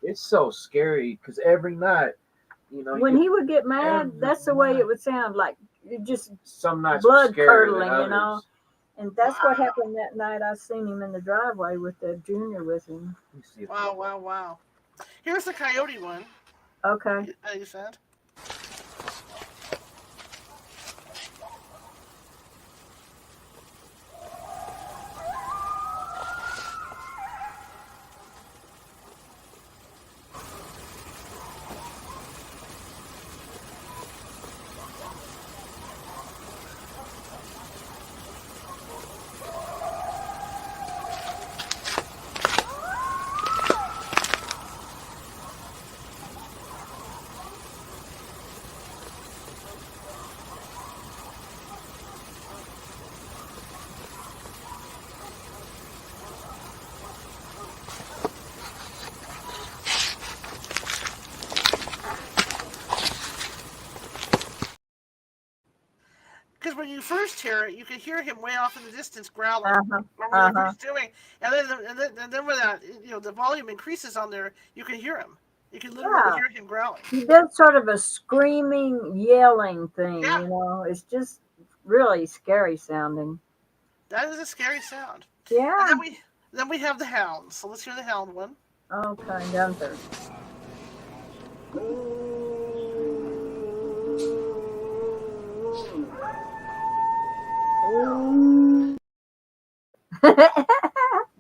it's so scary because every night, When he would get mad, every that's the way night. it would sound, like it just some nights blood are scarier curdling, than you know. others. And that's what Wow. happened that night. I seen him in the driveway with the junior with him. Let me see if- Wow. Here's the coyote one. Okay. You said. Because when you first hear it, you can hear him way off in the distance growling, Uh-huh. or whatever he's doing, and then when that the volume increases on there, you can hear him. You can literally hear him growling. He does sort of a screaming, yelling thing, Yeah. you know. It's just really scary sounding. That is a scary sound. Yeah. And then we have the hound. So let's hear the hound one. Okay, Gunther.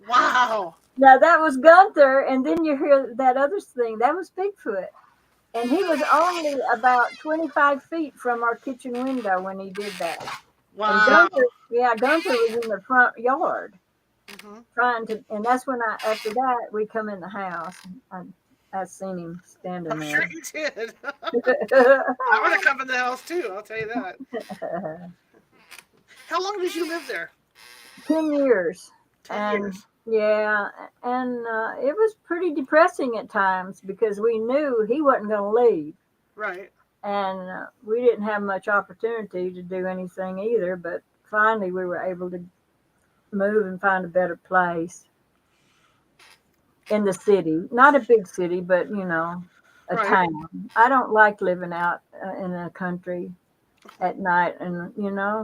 Wow. Now that was Gunther, and then you hear that other thing. That was Bigfoot. And he was only about 25 feet from our kitchen window when he did that. And Wow. Gunther was in the front yard Hmm. trying to, and that's when after that, we come in the house. I seen him standing I'm there. sure you did. I would have come in the house too. I'll tell you that. How long did you live there? 10 years. 10 years. Yeah, and it was pretty depressing at times because we knew he wasn't going to leave. Right. And we didn't have much opportunity to do anything either, but finally we were able to move and find a better place in the city. Not a big city, but a Right. town. I don't like living out in the country at night, and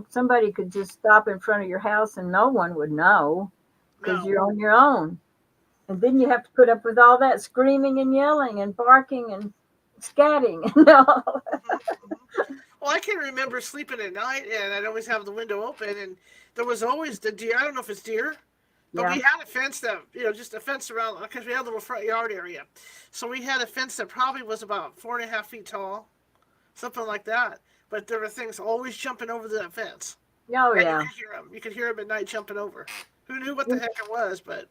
somebody could just stop in front of your house and no one would know because No. you're on your own. And then you have to put up with all that screaming and yelling and barking and scatting. Well, I can remember sleeping at night, and I'd always have the window open, and there was always the deer. I don't know if it's deer, but Yeah. we had a fence that, just a fence around, because we had a little front yard area. So we had a fence that probably was about 4.5 feet tall, something like that. But there were things always jumping over that fence. Oh And you yeah. could hear them. You could hear them at night jumping over. Who knew what the heck it was, but,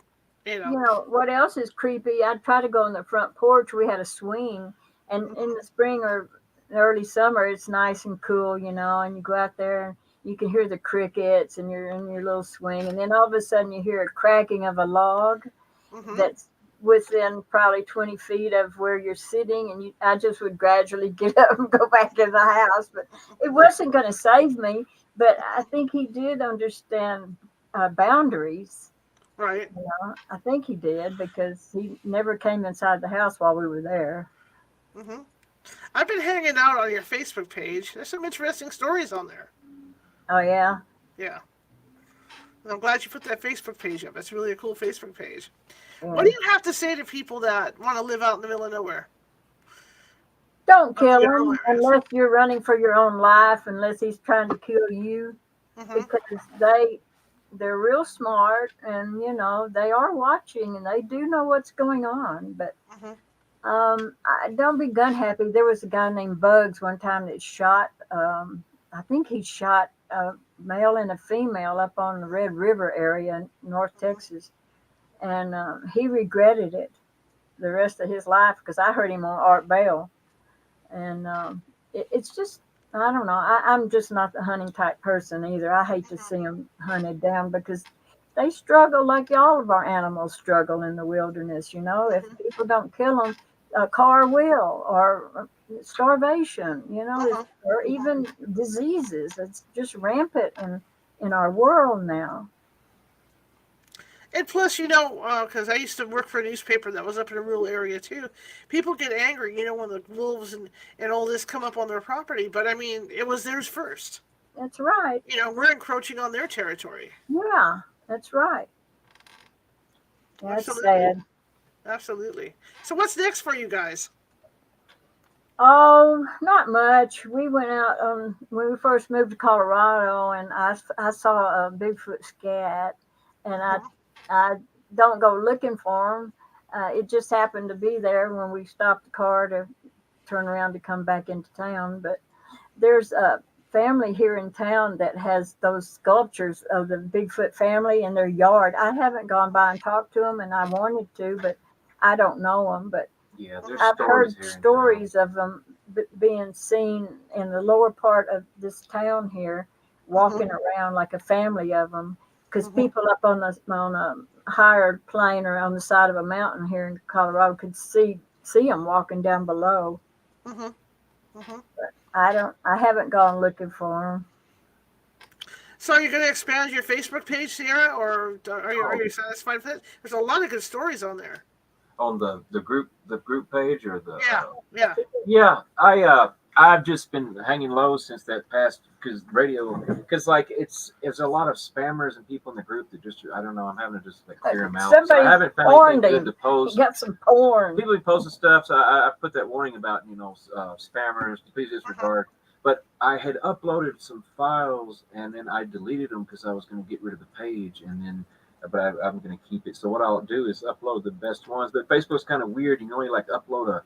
What else is creepy? I'd try to go on the front porch. We had a swing, and in the spring or early summer, it's nice and cool, and you go out there and you can hear the crickets, and you're in your little swing, and then all of a sudden you hear a cracking of a log hmm that's within probably 20 feet of where you're sitting, and I just would gradually get up and go back in the house, but it wasn't going to save me. But I think he did understand boundaries. right. I think he did because he never came inside the house while we were there. hmm I've been hanging out on your Facebook page. There's some interesting stories on there. Oh yeah. Yeah. And I'm glad you put that Facebook page up. That's really a cool Facebook page. What Yeah. do you have to say to people that want to live out in the middle of nowhere? Don't Those kill rural him areas. unless you're running for your own life, unless he's trying to kill you, hmm because they're real smart, and they are watching and they do know what's going on. But hmm don't be gun happy. There was a guy named Bugs one time that shot. I think he shot a male and a female up on the Red River area in North Texas, and he regretted it the rest of his life because I heard him on Art Bell, and it's just. I don't know. I'm just not the hunting type person either. I hate to see them hunted down because they struggle like all of our animals struggle in the wilderness. If people don't kill them, a car will, or starvation, hmm or even diseases. It's just rampant in our world now. And plus, because I used to work for a newspaper that was up in a rural area too, people get angry, when the wolves and all this come up on their property. But I mean, it was theirs first. That's right. We're encroaching on their territory. Yeah, that's right. That's Absolutely. sad. Absolutely. So what's next for you guys? Oh, not much. We went out when we first moved to Colorado, and I saw a Bigfoot scat, and Mhm. I don't go looking for him. It just happened to be there when we stopped the car to turn around to come back into town. But there's a family here in town that has those sculptures of the Bigfoot family in their yard. I haven't gone by and talked to them, and I wanted to, but I don't know them. But Yeah, there's I've stories heard here in town. stories of them being seen in the lower part of this town here, Mhm. walking around like a family of them. Because Mhm. people up on a higher plane or on the side of a mountain here in Colorado could see them walking down below. Mhm. Mhm. I haven't gone looking for them. So are you going to expand your Facebook page, Sierra, or are Oh, you satisfied with it? There's a lot of good stories on there. on the group page or the Yeah. Yeah. yeah, I've just been hanging low since that past because like it's a lot of spammers and people in the group that just I don't know, I'm having to just like clear them out. So I Somebody haven't found warned anything good him. to He post. got some porn. People be posting stuff, so I put that warning about spammers. Please Mhm. disregard. But I had uploaded some files and then I deleted them because I was going to get rid of the page, and then I'm going to keep it. So what I'll do is upload the best ones. But Facebook's kind of weird. You can only like upload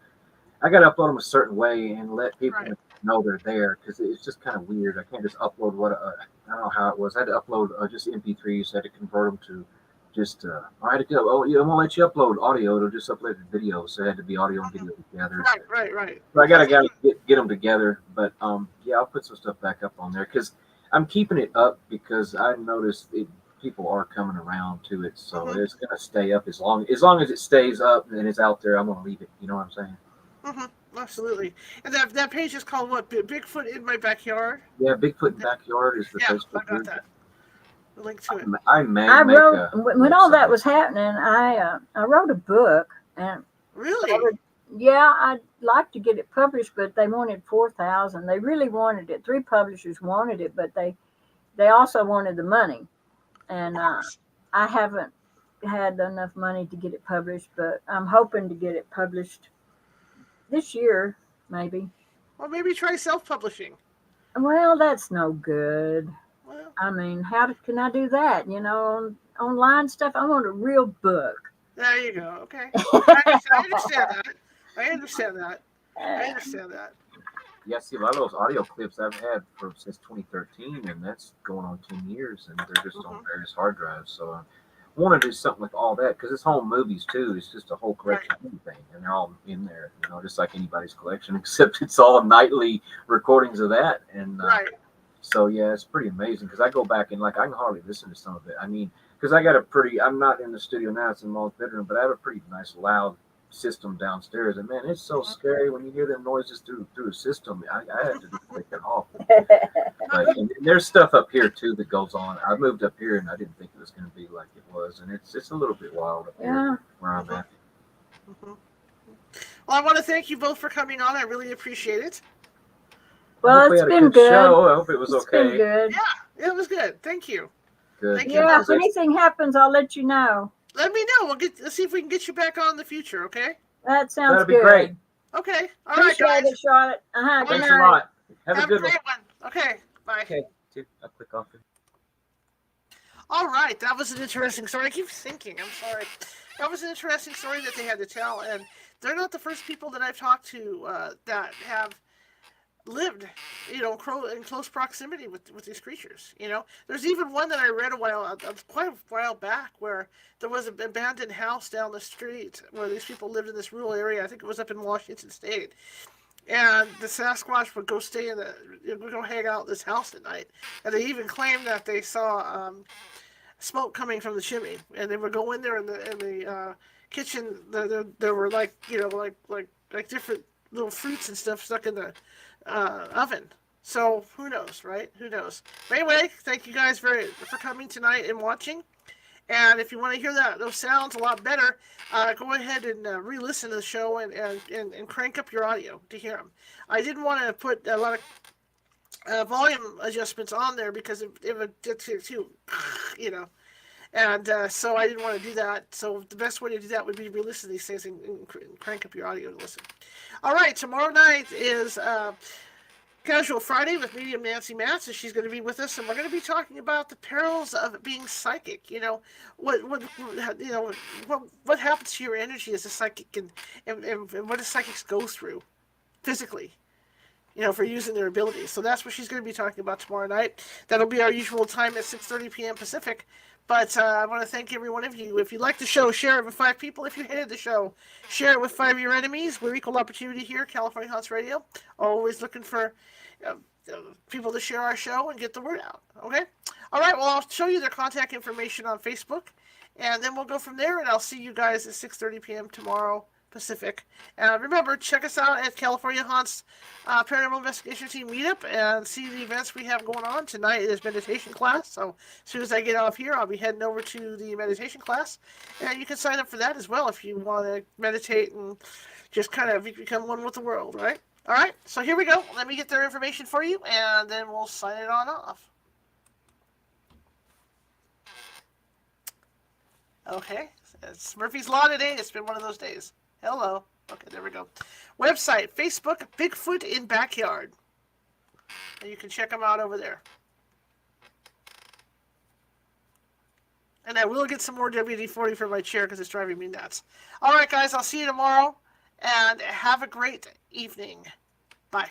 I got to upload them a certain way and let people Right. know they're there because it's just kind of weird. I can't just upload I don't know how it was. I had to upload just MP3s. I had to convert them to just I had to go. Oh, yeah, it won't let you upload audio. It'll just upload the video. So it had to be audio and Mhm. video together. Right. Right. Right. So I I gotta think. get them together. But yeah, I'll put some stuff back up on there because I'm keeping it up because I noticed people are coming around to it. So Mhm. it's gonna stay up as long as it stays up and it's out there. I'm gonna leave it. You know what I'm saying? Mhm. Absolutely. And that page is called what? Bigfoot in my backyard. Yeah, Bigfoot in Backyard is the Yeah, I Facebook got group. that. a link to it. I may I make wrote a when all that website. was happening. I wrote a book, and Really? yeah, I'd like to get it published, but they wanted 4,000. They really wanted it. 3 publishers wanted it, but they also wanted the money, and Of course. I haven't had enough money to get it published. But I'm hoping to get it published this year, maybe. Well, maybe try self-publishing. Well, that's no good. Well, I mean, can I do that? Online stuff. I want a real book. there you go. Okay. I understand that. I understand that. I understand that. Yeah, see, a lot of those audio clips I've had since 2013, and that's going on 10 years, and they're just on various hard drives. So I want to do something with all that because it's home movies too. It's just a whole collection of everything, and they're all in there, just like anybody's collection, except it's all nightly recordings of that. And Right. so yeah, it's pretty amazing because I go back and like I can hardly listen to some of it. I mean, because I'm not in the studio now; it's in Mom's bedroom, but I have a pretty nice loud system downstairs, and man, it's so scary when you hear them noises through the system. I have to just take it off. But, and there's stuff up here too that goes on. I moved up here and I didn't think it was going to be like it was, and it's a little bit wild up here where I'm at. Well, I want to thank you both for coming on. I really appreciate it. Well, it's been good. Show. I hope it was It's okay. been good. Yeah, it was good. Thank you. Good. Thank you. Yeah, if anything happens, I'll let you know. Let me know. Let's see if we can get you back on in the future. Okay. That sounds That'd be good. great. Okay. All right, Appreciate guys. it, Charlotte. Good Thanks night. a lot. Have a Have a good great one. one. Okay. Bye. Okay. I'll click off it. All right, that was an interesting story. I keep thinking, I'm sorry. That was an interesting story that they had to tell, and they're not the first people that I've talked to that have lived, in close proximity with these creatures. There's even one that I read quite a while back, where there was an abandoned house down the street where these people lived in this rural area. I think it was up in Washington State. And the Sasquatch would go go hang out in this house at night. And they even claimed that they saw smoke coming from the chimney, and they would go in there in the kitchen. There were like different little fruits and stuff stuck in the oven. So who knows, right? Who knows? But anyway, thank you guys for coming tonight and watching. And if you want to hear those sounds a lot better, go ahead and re-listen to the show and crank up your audio to hear them. I didn't want to put a lot of volume adjustments on there because it would get too, and so I didn't want to do that. So the best way to do that would be re-listen to these things and crank up your audio to listen. All right, tomorrow night is Casual Friday with medium Nancy Matz, and she's going to be with us, and we're going to be talking about the perils of being psychic. What happens to your energy as a psychic, and what do psychics go through physically, for using their abilities. So that's what she's going to be talking about tomorrow night. That'll be our usual time at 6:30 p.m. Pacific. But I want to thank every one of you. If you like the show, share it with 5 people. If you hated the show, share it with 5 of your enemies. We're Equal Opportunity here, California Haunts Radio. Always looking for people to share our show and get the word out. Okay? All right, well, I'll show you their contact information on Facebook, and then we'll go from there, and I'll see you guys at 6:30 p.m. tomorrow Pacific. Remember, check us out at California Haunts Paranormal Investigation Team Meetup and see the events we have going on. Tonight is meditation class, so as soon as I get off here, I'll be heading over to the meditation class. And you can sign up for that as well if you want to meditate and just kind of become one with the world, right? All right, so here we go. Let me get their information for you, and then we'll sign it on off. Okay, it's Murphy's Law today. It's been one of those days. Hello. Okay, there we go. Website, Facebook, Bigfoot in Backyard. And you can check them out over there. And I will get some more WD-40 for my chair because it's driving me nuts. All right, guys, I'll see you tomorrow. And have a great evening. Bye.